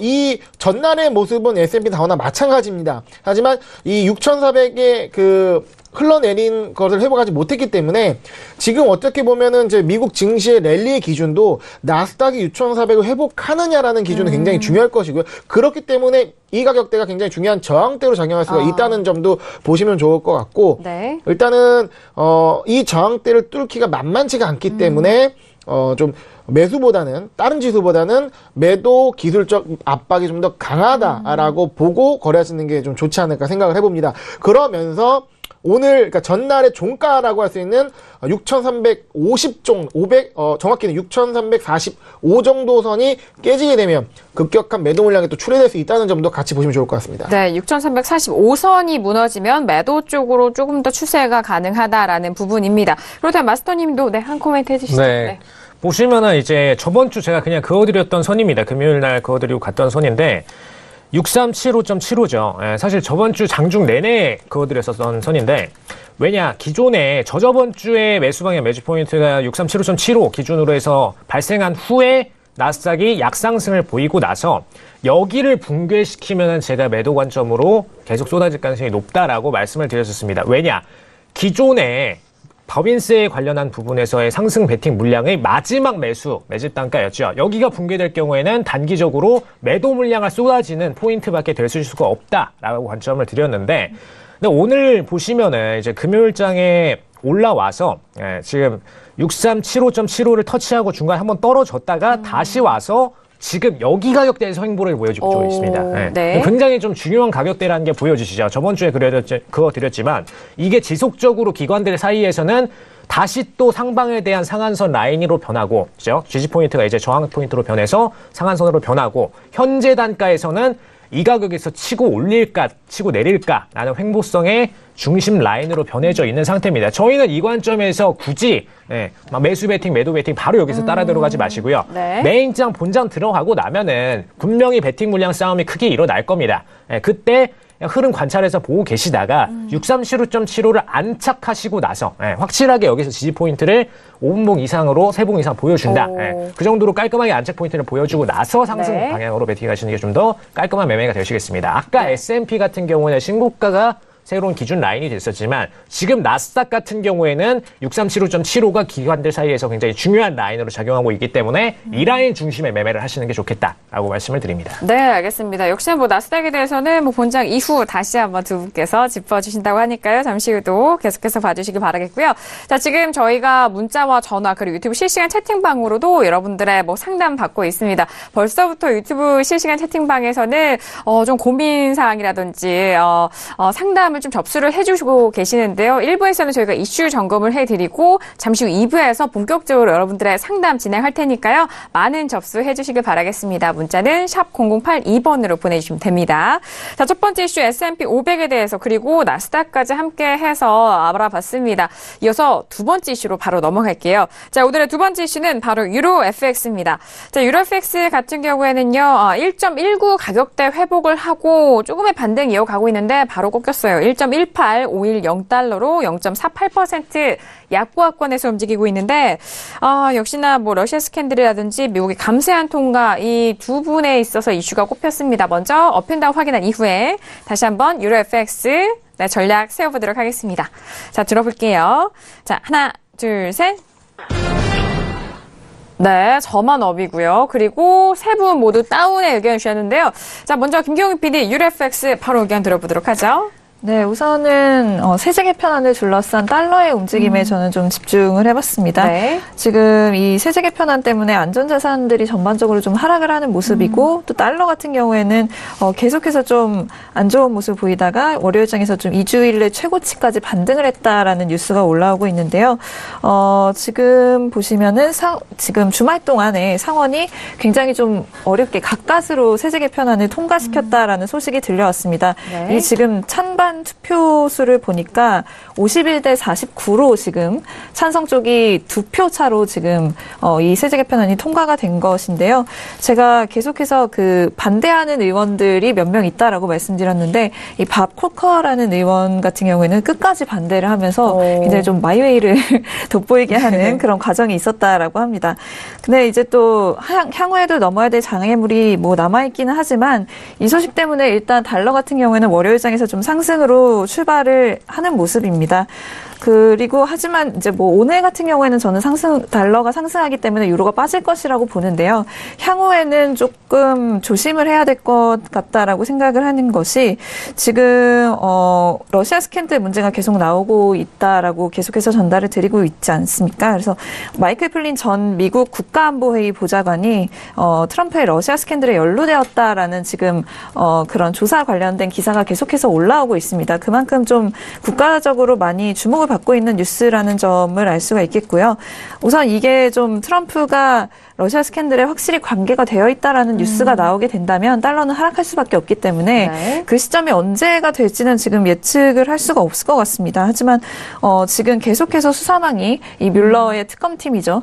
이 전날의 모습은 S&P 다우나 마찬가지입니다. 하지만 이 6,400의 그 흘러내린 것을 회복하지 못했기 때문에 지금 어떻게 보면은 이제 미국 증시의 랠리의 기준도 나스닥이 6,400을 회복하느냐라는 기준은 굉장히 중요할 것이고요. 그렇기 때문에 이 가격대가 굉장히 중요한 저항대로 작용할 수가 있다는 점도 보시면 좋을 것 같고 네. 일단은 이 저항대를 뚫기가 만만치가 않기 때문에 좀 매수보다는 다른 지수보다는 매도 기술적 압박이 좀 더 강하다라고 보고 거래하시는 게 좀 좋지 않을까 생각을 해봅니다. 그러면서 오늘, 그러니까 전날의 종가라고 할 수 있는 6,350 정확히는 6,345 정도 선이 깨지게 되면 급격한 매도 물량이 또 출회될 수 있다는 점도 같이 보시면 좋을 것 같습니다. 네, 6,345선이 무너지면 매도 쪽으로 조금 더 추세가 가능하다라는 부분입니다. 그렇다면 마스터님도 한 코멘트 해주시죠. 네. 보시면은 이제 저번 주 제가 그냥 그어드렸던 선입니다. 금요일 날 그어드리고 갔던 선인데 6375.75죠. 사실 저번 주 장중 내내 그어드렸었던 선인데 왜냐 기존에 저번 주에 매수방향 매주 포인트가 6375.75 기준으로 해서 발생한 후에 나스닥이 약상승을 보이고 나서 여기를 붕괴시키면 제가 매도 관점으로 계속 쏟아질 가능성이 높다라고 말씀을 드렸었습니다. 왜냐 기존에 법인세에 관련한 부분에서의 상승 베팅 물량의 마지막 매집 단가였죠. 여기가 붕괴될 경우에는 단기적으로 매도 물량을 쏟아지는 포인트밖에 될 수가 없다라고 관점을 드렸는데, 근데 오늘 보시면은 이제 금요일장에 올라와서 지금 6375.75를 터치하고 중간에 한번 떨어졌다가 다시 와서 지금 여기 가격대에서 횡보를 보여주고 있습니다. 네. 굉장히 좀 중요한 가격대라는 게 보여지시죠. 저번 주에 그거 드렸지만 이게 지속적으로 기관들 사이에서는 다시 또 상방에 대한 상한선 라인으로 변하고, 그죠? 지지 포인트가 이제 저항 포인트로 변해서 상한선으로 변하고, 현재 단가에서는 이 가격에서 치고 올릴까, 치고 내릴까, 라는 횡보성의 중심 라인으로 변해져 있는 상태입니다. 저희는 이 관점에서 굳이 막 매수 베팅, 매도 베팅 바로 여기서 따라 들어가지 마시고요. 네. 메인장, 본장 들어가고 나면은 분명히 베팅 물량 싸움이 크게 일어날 겁니다. 그때 흐름 관찰해서 보고 계시다가 6375.75를 안착하시고 나서 확실하게 여기서 지지 포인트를 5분봉 이상으로 3봉 이상 보여준다. 그 정도로 깔끔하게 안착 포인트를 보여주고 나서 상승 네. 방향으로 베팅하시는 게 좀 더 깔끔한 매매가 되시겠습니다. 아까 S&P 같은 경우는 신고가가 새로운 기준 라인이 됐었지만 지금 나스닥 같은 경우에는 6375.75가 기관들 사이에서 굉장히 중요한 라인으로 작용하고 있기 때문에 이 라인 중심의 매매를 하시는 게 좋겠다라고 말씀을 드립니다. 네, 알겠습니다. 역시 뭐 나스닥에 대해서는 뭐 본장 이후 다시 한번 두 분께서 짚어주신다고 하니까요. 잠시 후도 계속해서 봐주시기 바라겠고요. 자, 지금 저희가 문자와 전화 그리고 유튜브 실시간 채팅방으로도 여러분들의 뭐 상담 받고 있습니다. 벌써부터 유튜브 실시간 채팅방에서는 좀 고민 사항이라든지 상담을 좀 접수를 해주시고 계시는데요. 1부에서는 저희가 이슈 점검을 해드리고 잠시 후 2부에서 본격적으로 여러분들의 상담 진행할 테니까요. 많은 접수해 주시길 바라겠습니다. 문자는 샵 0082번으로 보내주시면 됩니다. 자, 첫 번째 이슈 S&P 500에 대해서 그리고 나스닥까지 함께 해서 알아봤습니다. 이어서 두 번째 이슈로 바로 넘어갈게요. 자, 오늘의 두 번째 이슈는 바로 유로 FX입니다. 자, 유로 FX 같은 경우에는요. 1.19 가격대 회복을 하고 조금의 반등 이어가고 있는데 바로 꺾였어요. 1.1851 0달러로 0.48% 약보합권에서 움직이고 있는데 역시나 뭐 러시아 스캔들이라든지 미국의 감세한 통과 이 두 분에 있어서 이슈가 꼽혔습니다. 먼저 업앤다운 확인한 이후에 다시 한번 유로 FX 전략 세워보도록 하겠습니다. 자, 들어볼게요. 자, 하나, 둘, 셋. 네, 저만 업이고요. 그리고 세 분 모두 다운의 의견 주셨는데요. 자, 먼저 김경희 PD 유로 FX 바로 의견 들어보도록 하죠. 네, 우선은 세제 개편안을 둘러싼 달러의 움직임에 저는 좀 집중을 해봤습니다. 네. 지금 이 세제 개편안 때문에 안전자산들이 전반적으로 좀 하락을 하는 모습이고 또 달러 같은 경우에는 계속해서 좀 안 좋은 모습을 보이다가 월요일장에서 좀 2주일 내 최고치까지 반등을 했다라는 뉴스가 올라오고 있는데요. 지금 보시면은 지금 주말 동안에 상원이 굉장히 좀 어렵게 가까스로 세제 개편안을 통과시켰다라는 소식이 들려왔습니다. 네. 이 지금 찬반 투표수를 보니까 51대 49로 지금 찬성 쪽이 2표 차로 지금 이 세제 개편안이 통과가 된 것인데요. 제가 계속해서 그 반대하는 의원들이 몇 명 있다라고 말씀드렸는데 이 밥 콜커라는 의원 같은 경우에는 끝까지 반대를 하면서 굉장히 좀 마이웨이를 돋보이게 하는 그런 과정이 있었다라고 합니다. 근데 이제 또 향후에도 넘어야 될 장애물이 뭐 남아있기는 하지만 이 소식 때문에 일단 달러 같은 경우에는 월요일장에서 좀 상승으로 출발을 하는 모습입니다. 그리고 하지만 이제 뭐 오늘 같은 경우에는 저는 달러가 상승하기 때문에 유로가 빠질 것이라고 보는데요. 향후에는 조금 조심을 해야 될 것 같다라고 생각을 하는 것이 지금 러시아 스캔들 문제가 계속 나오고 있다라고 계속해서 전달을 드리고 있지 않습니까? 그래서 마이클 플린 전 미국 국가안보회의 보좌관이 트럼프의 러시아 스캔들에 연루되었다라는 지금 그런 조사 관련된 기사가 계속해서 올라오고 있습니다. 그만큼 좀 국가적으로 많이 주목을 받고 있는 뉴스라는 점을 알 수가 있겠고요. 우선 이게 좀 트럼프가 러시아 스캔들에 확실히 관계가 되어 있다라는 뉴스가 나오게 된다면 달러는 하락할 수밖에 없기 때문에 네. 그 시점이 언제가 될지는 지금 예측을 할 수가 없을 것 같습니다. 하지만 지금 계속해서 수사망이 이 뮬러의 특검팀이죠.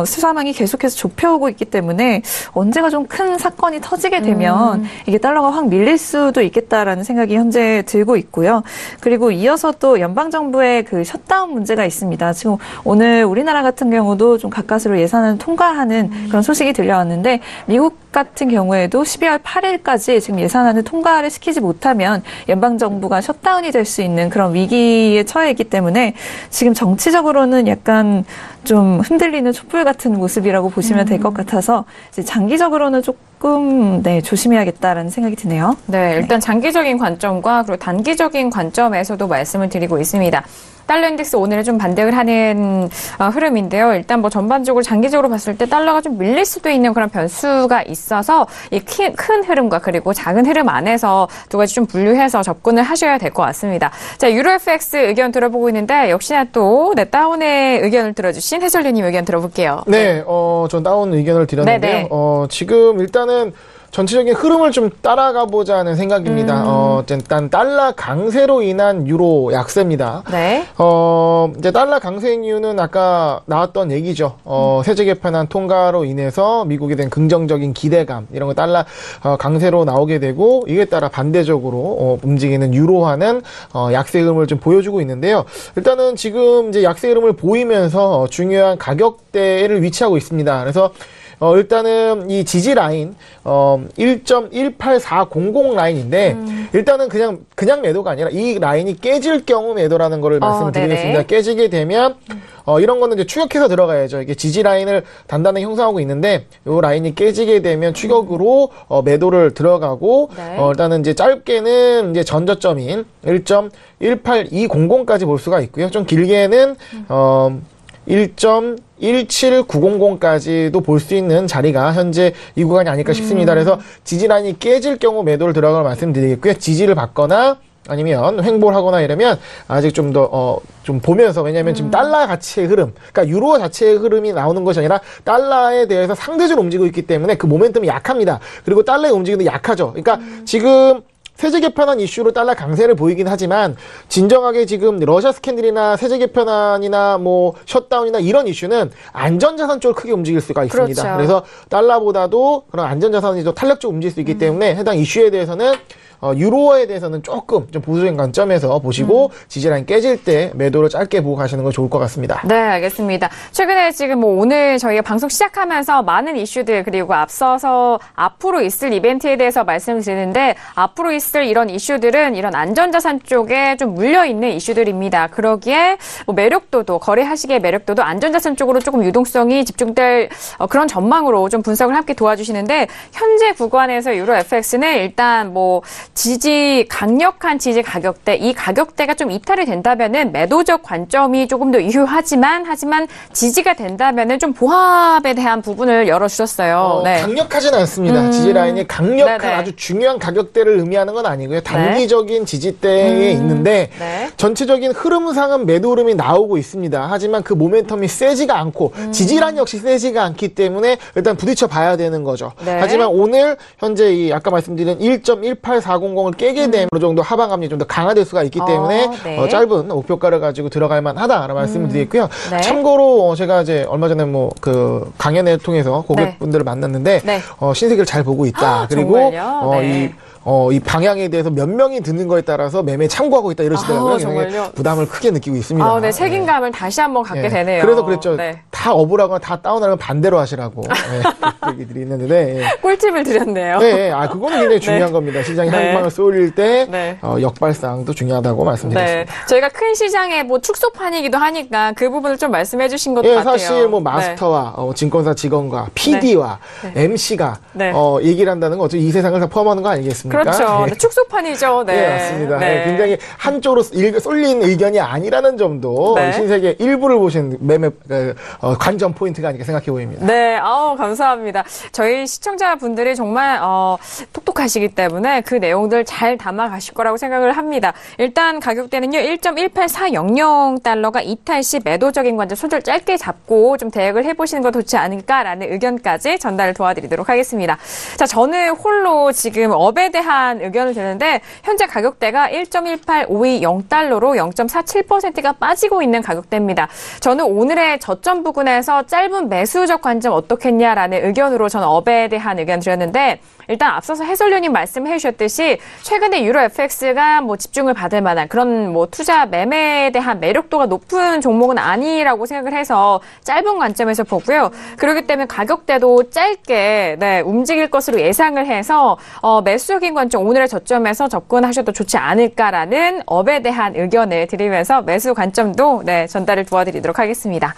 수사망이 계속해서 좁혀오고 있기 때문에 언제가 좀 큰 사건이 터지게 되면 이게 달러가 확 밀릴 수도 있겠다라는 생각이 현재 들고 있고요. 그리고 이어서 또 연방정부의 그 셧다운 문제가 있습니다. 지금 오늘 우리나라 같은 경우도 좀 가까스로 예산을 통과하는 그런 소식이 들려왔는데 미국 같은 경우에도 12월 8일까지 지금 예산안을 통과를 시키지 못하면 연방정부가 셧다운이 될 수 있는 그런 위기에 처해 있기 때문에 지금 정치적으로는 약간 좀 흔들리는 촛불 같은 모습이라고 보시면 될 것 같아서 이제 장기적으로는 조금 조심해야겠다라는 생각이 드네요. 네, 일단 장기적인 관점과 그리고 단기적인 관점에서도 말씀을 드리고 있습니다. 달러 인덱스 오늘은 좀 반등을 하는 흐름인데요. 일단 뭐 전반적으로 장기적으로 봤을 때 달러가 좀 밀릴 수도 있는 그런 변수가 있어서 이 큰 흐름과 그리고 작은 흐름 안에서 두 가지 좀 분류해서 접근을 하셔야 될 것 같습니다. 자, 유로 FX 의견 들어보고 있는데 역시나 또 다운의 의견을 들어주신 해설위원님 의견 들어볼게요. 네, 전 다운 의견을 드렸는데요. 네네. 지금 일단은 전체적인 흐름을 좀 따라가 보자는 생각입니다. 일단 달러 강세로 인한 유로 약세입니다. 네. 이제 달러 강세인 이유는 아까 나왔던 얘기죠. 세제 개편안 통과로 인해서 미국에 대한 긍정적인 기대감, 이런 거 달러 강세로 나오게 되고, 이에 따라 반대적으로 움직이는 유로화는 약세 흐름을 좀 보여주고 있는데요. 일단은 지금 이제 약세 흐름을 보이면서 중요한 가격대를 위치하고 있습니다. 그래서 일단은 이 지지 라인 1.18400 라인인데 일단은 그냥 매도가 아니라 이 라인이 깨질 경우 매도라는 거를 말씀드리겠습니다. 네네. 깨지게 되면 이런 거는 이제 추격해서 들어가야죠. 이게 지지 라인을 단단하게 형성하고 있는데 이 라인이 깨지게 되면 추격으로 매도를 들어가고 네. 일단은 이제 짧게는 이제 전저점인 1.18200까지 볼 수가 있고요. 좀 길게는 1.17900까지도 볼 수 있는 자리가 현재 이 구간이 아닐까 싶습니다. 그래서 지지라인이 깨질 경우 매도를 들어갈 말씀드리겠고요. 지지를 받거나 아니면 횡보를 하거나 이러면 아직 좀 더, 좀 보면서, 왜냐면 지금 달러 가치의 흐름, 그러니까 유로 자체의 흐름이 나오는 것이 아니라 달러에 대해서 상대적으로 움직이고 있기 때문에 그 모멘텀이 약합니다. 그리고 달러의 움직임도 약하죠. 그러니까 지금 세제 개편안 이슈로 달러 강세를 보이긴 하지만 진정하게 지금 러시아 스캔들이나 세제 개편안이나 뭐 셧다운이나 이런 이슈는 안전자산 쪽으로 크게 움직일 수가 있습니다. 그렇죠. 그래서 달러보다도 그런 안전자산이 더 탄력적으로 움직일 수 있기 때문에 해당 이슈에 대해서는 유로화에 대해서는 조금 좀 보수적인 관점에서 보시고 지지라인 깨질 때 매도를 짧게 보고 가시는 거 좋을 것 같습니다. 네, 알겠습니다. 최근에 지금 뭐 오늘 저희가 방송 시작하면서 많은 이슈들 그리고 앞서서 앞으로 있을 이벤트에 대해서 말씀을 드리는데 앞으로 있을 이런 이슈들은 이런 안전자산 쪽에 좀 물려있는 이슈들입니다. 그러기에 뭐 매력도도 거래하시기의 매력도도 안전자산 쪽으로 조금 유동성이 집중될 그런 전망으로 좀 분석을 함께 도와주시는데 현재 구간에서 유로 FX는 일단 뭐 강력한 지지 가격대, 이 가격대가 좀 이탈이 된다면은 매도적 관점이 조금 더 유효하지만 지지가 된다면은 좀 보합에 대한 부분을 열어주셨어요. 네. 강력하진 않습니다. 지지 라인이 강력한 네네. 아주 중요한 가격대를 의미하는 건 아니고요. 단기적인 지지대에 있는데 네. 전체적인 흐름상은 매도 흐름이 나오고 있습니다. 하지만 그 모멘텀이 세지가 않고 지지 라인 역시 세지가 않기 때문에 일단 부딪혀 봐야 되는 거죠. 네. 하지만 오늘 현재 이 아까 말씀드린 1.18400을 깨게 되면 어느 정도 하방감이 좀 더 강화될 수가 있기 때문에 네. 짧은 목표가를 가지고 들어갈 만하다라는 말씀을 드리고요. 네. 참고로 제가 이제 얼마 전에 뭐 그 강연을 통해서 고객분들을 만났는데 네. 신세계를 잘 보고 있다. 그리고 정말요? 네. 이 방향에 대해서 몇 명이 드는 거에 따라서 매매에 참고하고 있다 이러시더라고요. 정말요? 부담을 크게 느끼고 있습니다. 네, 책임감을 다시 한번 갖게 되네요. 그래서 그랬죠. 네. 다 업으라거나 다 다운하면 반대로 하시라고 그 얘기들이 있는데. 꿀팁을 드렸네요. 네, 그거는 굉장히 중요한 겁니다. 시장이 네. 한 방을 쏠릴 때 네. 역발상도 중요하다고 말씀드렸습니다. 네, 저희가 큰 시장의 뭐 축소판이기도 하니까 그 부분을 좀 말씀해 주신 것도 같아요. 사실 뭐 마스터와 증권사 직원과 PD와 MC가 네. 얘기를 한다는 건 어차피 이 세상을 다 포함하는 거 아니겠습니까? 그렇죠. 네. 축소판이죠. 네. 네, 맞습니다. 네. 굉장히 한쪽으로 쏠린 의견이 아니라는 점도 네. 신세계 일부를 보신 매매 관전 포인트가 아닐까 생각해 보입니다. 네, 감사합니다. 저희 시청자분들이 정말 똑똑하시기 때문에 그 내용들 잘 담아가실 거라고 생각을 합니다. 일단 가격대는요, 1.18400달러가 이탈 시 매도적인 관점 손절 짧게 잡고 좀 대응을 해보시는 거 좋지 않을까라는 의견까지 전달을 도와드리도록 하겠습니다. 자, 저는 홀로 지금 업에 대한 의견을 드는데 현재 가격대가 1.18520달러로 0.47%가 빠지고 있는 가격대입니다. 저는 오늘의 저점 부근에서 짧은 매수적 관점 어떻겠냐라는 의견으로 저는 업에 대한 의견 드렸는데 일단 앞서서 해설위원님 말씀해 주셨듯이 최근에 유로 FX가 뭐 집중을 받을 만한 그런 뭐 투자 매매에 대한 매력도가 높은 종목은 아니라고 생각을 해서 짧은 관점에서 보고요. 그렇기 때문에 가격대도 짧게 움직일 것으로 예상을 해서 매수적인 관점 오늘의 저점에서 접근하셔도 좋지 않을까라는 업에 대한 의견을 드리면서 매수 관점도 전달을 도와드리도록 하겠습니다.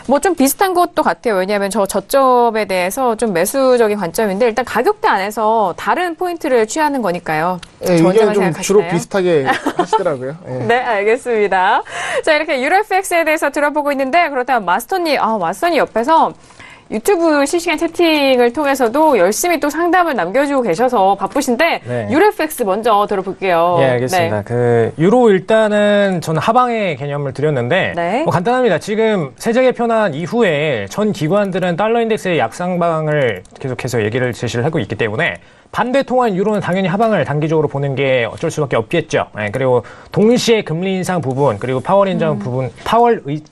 뭐 좀 비슷한 것도 같아요. 왜냐하면 저 저점에 대해서 좀 매수적인 관점인데 일단 가격대 안에서 다른 포인트를 취하는 거니까요. 생각하시나요? 예, 저 이게 혼자만 좀 생각하시나요? 주로 비슷하게 하시더라고요. 예. 네, 알겠습니다. 자, 이렇게 유로FX에 대해서 들어보고 있는데, 그렇다면 마스터님 옆에서 유튜브 실시간 채팅을 통해서도 열심히 또 상담을 남겨주고 계셔서 바쁘신데, 네. 유로FX 먼저 들어볼게요. 예, 알겠습니다. 그 유로 일단은 저는 하방의 개념을 드렸는데 네. 뭐 간단합니다. 지금 세제 개편한 이후에 전 기관들은 달러 인덱스의 약상방을 계속해서 얘기를 제시를 하고 있기 때문에 반대 통화인 유로는 당연히 하방을 단기적으로 보는 게 어쩔 수밖에 없겠죠. 예, 그리고 동시에 금리 인상 부분, 그리고 파월 인상 부분,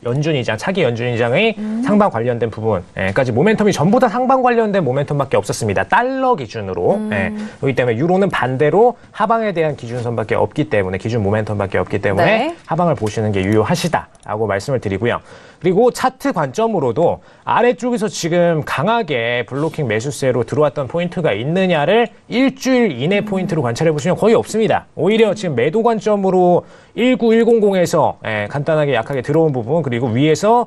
연준 이장, 차기 연준 이장의 상방 관련된 부분까지 모멘텀이 전부 다 상방 관련된 모멘텀밖에 없었습니다. 달러 기준으로. 예, 그렇기 때문에 유로는 반대로 하방에 대한 기준선밖에 없기 때문에, 기준 모멘텀밖에 없기 때문에 네. 하방을 보시는 게 유효하시다라고 말씀을 드리고요. 그리고 차트 관점으로도 아래쪽에서 지금 강하게 블로킹 매수세로 들어왔던 포인트가 있느냐를 일주일 이내 포인트로 관찰해 보시면 거의 없습니다. 오히려 지금 매도 관점으로 19100에서 간단하게 약하게 들어온 부분, 그리고 위에서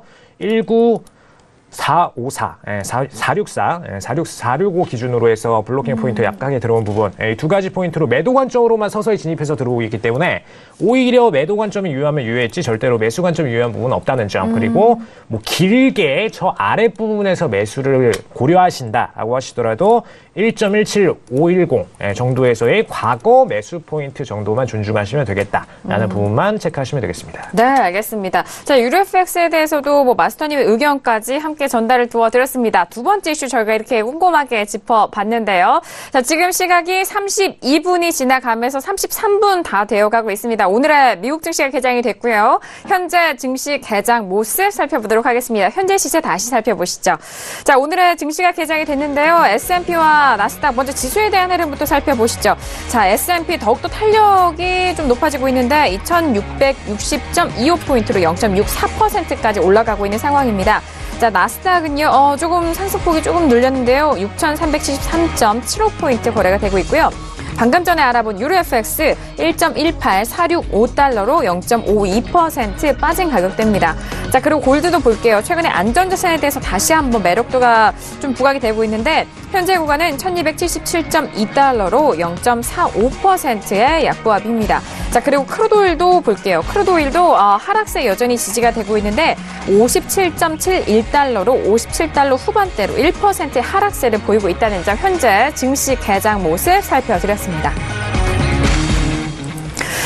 465 기준으로 해서 블로킹 포인트 약하게 들어온 부분, 이 두 가지 포인트로 매도 관점으로만 서서히 진입해서 들어오고 있기 때문에 오히려 매도 관점이 유효하면 유효했지 절대로 매수 관점이 유효한 부분은 없다는 점. 그리고 뭐 길게 저 아랫부분에서 매수를 고려하신다라고 하시더라도 1.17510 정도에서의 과거 매수 포인트 정도만 존중하시면 되겠다라는 부분만 체크하시면 되겠습니다. 네, 알겠습니다. 자, 유로FX에 대해서도 뭐 마스터님의 의견까지 함께 전달을 도와드렸습니다. 두 번째 이슈 저희가 이렇게 꼼꼼하게 짚어봤는데요. 자, 지금 시각이 32분이 지나가면서 33분 다 되어가고 있습니다. 오늘의 미국 증시가 개장이 됐고요. 현재 증시 개장 모습 살펴보도록 하겠습니다. 현재 시세 다시 살펴보시죠. 자, 오늘의 증시가 개장이 됐는데요. S&P와 나스닥 먼저 지수에 대한 흐름부터 살펴보시죠. 자, S&P 더욱더 탄력이 좀 높아지고 있는데 2660.25포인트로 0.64%까지 올라가고 있는 상황입니다. 자, 나스닥은요, 조금 상승폭이 조금 늘렸는데요. 6,373.75포인트 거래가 되고 있고요. 방금 전에 알아본 유로FX 1.18465달러로 0.52% 빠진 가격대입니다. 자, 그리고 골드도 볼게요. 최근에 안전자산에 대해서 다시 한번 매력도가 좀 부각이 되고 있는데 현재 구간은 1277.2달러로 0.45%의 약보합입니다. 자, 그리고 크루드오일도 볼게요. 크루드오일도 하락세 여전히 지지가 되고 있는데 57.71달러로 57달러 후반대로 1%의 하락세를 보이고 있다는 점 현재 증시 개장 모습 살펴드렸습니다.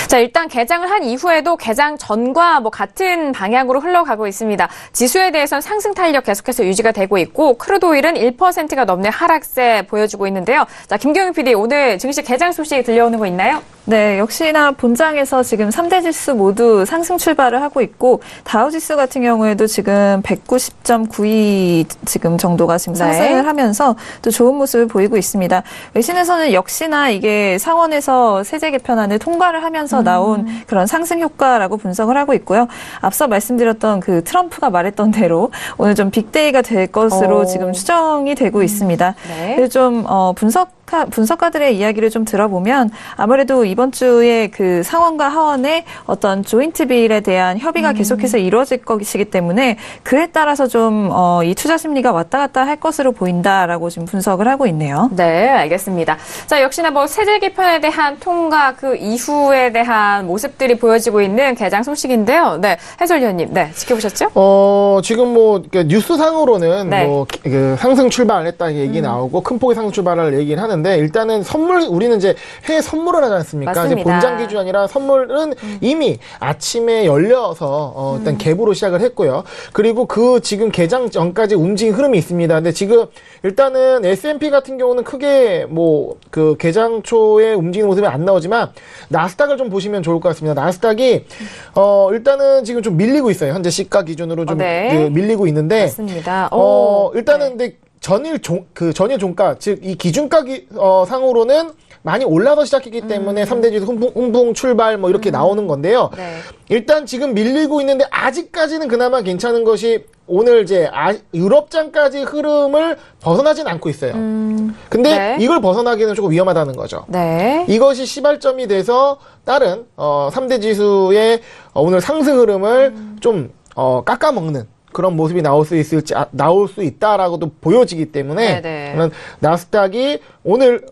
자, 일단 개장을 한 이후에도 개장 전과 뭐 같은 방향으로 흘러가고 있습니다. 지수에 대해서는 상승 탄력 계속해서 유지가 되고 있고 크루드오일은 1%가 넘는 하락세 보여주고 있는데요. 자, 김경윤 PD, 오늘 증시 개장 소식이 들려오는 거 있나요? 네, 역시나 본장에서 지금 3대 지수 모두 상승 출발을 하고 있고 다우지수 같은 경우에도 지금 190.92 지금 정도가 지금 상승을 하면서 또 좋은 모습을 보이고 있습니다. 외신에서는 역시나 이게 상원에서 세제 개편안을 통과를 하면서 나온 그런 상승 효과라고 분석을 하고 있고요. 앞서 말씀드렸던 그 트럼프가 말했던 대로 오늘 좀 빅데이가 될 것으로 지금 추정이 되고 있습니다. 네. 그래서 좀 분석가들의 이야기를 좀 들어보면 아무래도 이번 주에 그 상원과 하원의 어떤 조인트 빌에 대한 협의가 계속해서 이루어질 것이기 때문에 그에 따라서 좀 이 투자 심리가 왔다 갔다 할 것으로 보인다라고 지금 분석을 하고 있네요. 네, 알겠습니다. 자, 역시나 뭐 세제 개편에 대한 통과 그 이후에 대한 모습들이 보여지고 있는 개장 소식인데요. 네, 해설위원님, 네, 지켜보셨죠? 지금 뭐 뉴스상으로는 네. 뭐 그 상승 출발했다 얘기 나오고 큰 폭의 상승 출발을 얘기는 하는데 일단은 우리는 이제 해외 선물을 하지 않습니까? 이제 맞습니다. 본장 기준 아니라 선물은 이미 아침에 열려서 일단 갭으로 시작을 했고요. 그리고 그 지금 개장 전까지 움직인 흐름이 있습니다. 근데 지금 일단은 S&P 같은 경우는 크게 뭐 그 개장 초에 움직이는 모습이 안 나오지만 나스닥을 좀 보시면 좋을 것 같습니다. 나스닥이 일단은 지금 좀 밀리고 있어요. 현재 시가 기준으로 좀 네. 밀리고 있는데 맞습니다. 일단은 근데 전일 종가 즉 이 기준가 상으로는 많이 올라서 시작했기 때문에 3대 지수 훈풍 출발 뭐 이렇게 나오는 건데요. 네. 일단 지금 밀리고 있는데 아직까지는 그나마 괜찮은 것이 오늘 이제 유럽장까지 흐름을 벗어나진 않고 있어요. 근데 네. 이걸 벗어나기는 조금 위험하다는 거죠. 네. 이것이 시발점이 돼서 다른 3대 지수의 오늘 상승 흐름을 좀 깎아먹는 그런 모습이 나올 수 있다라고도 보여지기 때문에 네네. 저는 나스닥이 오늘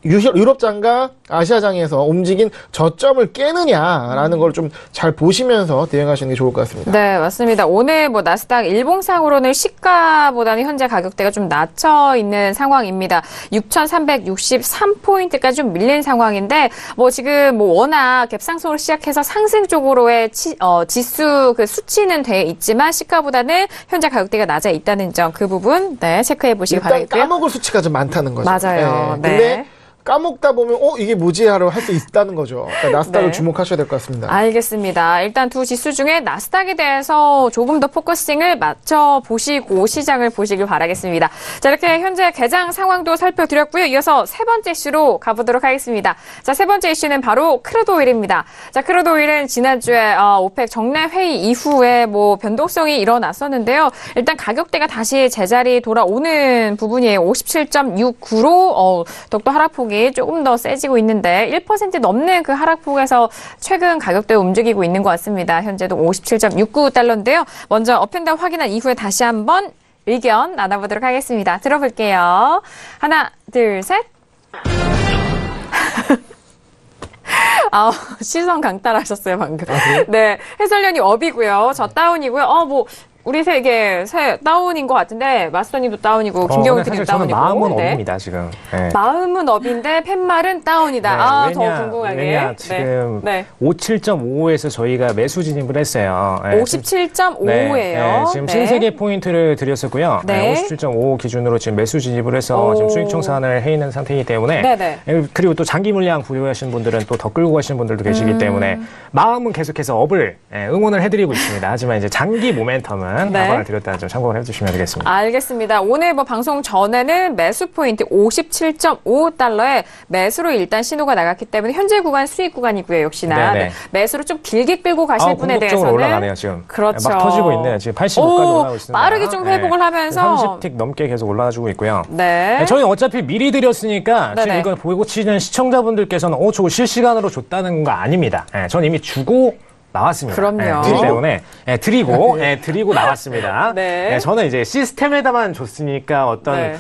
유럽장과 아시아장에서 움직인 저점을 깨느냐라는 걸 좀 잘 보시면서 대응하시는 게 좋을 것 같습니다. 네, 맞습니다. 오늘 뭐 나스닥 일봉상으로는 시가보다는 현재 가격대가 좀 낮춰 있는 상황입니다. 6,363포인트까지 좀 밀린 상황인데 뭐 지금 뭐 워낙 갭상승으로 시작해서 상승 쪽으로의 지수 그 수치는 돼 있지만 시가보다는 현재 가격대가 낮아 있다는 점 그 부분 네, 체크해 보시기 일단 바라겠고요. 까먹을 수치가 좀 많다는 거죠. 맞아요. 네. 근데 까먹다 보면 이게 뭐지 하러 할 수 있다는 거죠. 그러니까 나스닥을 네. 주목하셔야 될 것 같습니다. 알겠습니다. 일단 두 지수 중에 나스닥에 대해서 조금 더 포커싱을 맞춰 보시고 시장을 보시길 바라겠습니다. 자, 이렇게 현재 개장 상황도 살펴드렸고요. 이어서 세 번째 이슈로 가보도록 하겠습니다. 자, 세 번째 이슈는 바로 크루드 오일입니다. 자, 크루드 오일은 지난주에 오펙 정례 회의 이후에 뭐 변동성이 일어났었는데요. 일단 가격대가 다시 제자리 돌아오는 부분이에요. 57.69로 더욱더 하락폭이 조금 더 세지고 있는데 1% 넘는 그 하락폭에서 최근 가격대 움직이고 있는 것 같습니다. 현재도 57.69달러인데요. 먼저 업앤다운 확인한 이후에 다시 한번 의견 나눠보도록 하겠습니다. 들어볼게요. 하나, 둘, 셋. 시선 강탈하셨어요, 방금. 네. 해설위원이 업이고요. 저 다운이고요. 우리 세 다운인 것 같은데, 마스터님도 다운이고, 김경훈 PD도 사실 저는 다운이고. 마음은 네. 업입니다, 지금. 네. 마음은 업인데, 팻말은 다운이다. 네, 더 궁금하게. 왜냐, 지금 57.55에서 저희가 매수 진입을 했어요. 57.55예요. 지금 신세계 포인트를 드렸었고요. 네. 57.55 기준으로 지금 매수 진입을 해서 지금 수익 청산을 해 있는 상태이기 때문에 네네. 그리고 또 장기 물량 보유하시는 분들은 또 더 끌고 가시는 분들도 계시기 때문에 마음은 계속해서 업을 응원을 해드리고 있습니다. 하지만 이제 장기 모멘텀은 하반을 드렸다는 점 참고를 해주시면 되겠습니다. 알겠습니다. 오늘 뭐 방송 전에는 매수 포인트 57.5달러에 매수로 일단 신호가 나갔기 때문에 현재 구간 수익 구간이고요. 역시나 네네. 매수로 좀 길게 끌고 가실 분에 대해서는 올라가네요, 지금. 그렇죠. 막 터지고 있네요. 지금 85까지 올라가고 있습니다. 빠르게 좀 회복을 하면서 30틱 넘게 계속 올라가지고 있고요. 네. 저희 어차피 미리 드렸으니까 지금 네네. 이걸 보고 치는 시청자분들께서는 저거 실시간으로 줬다는 거 아닙니다. 전 이미 주고 나왔습니다. 그럼요. 드리기 때문에 드리고 나왔습니다. 네. 저는 이제 시스템에다만 줬으니까 어떤 네.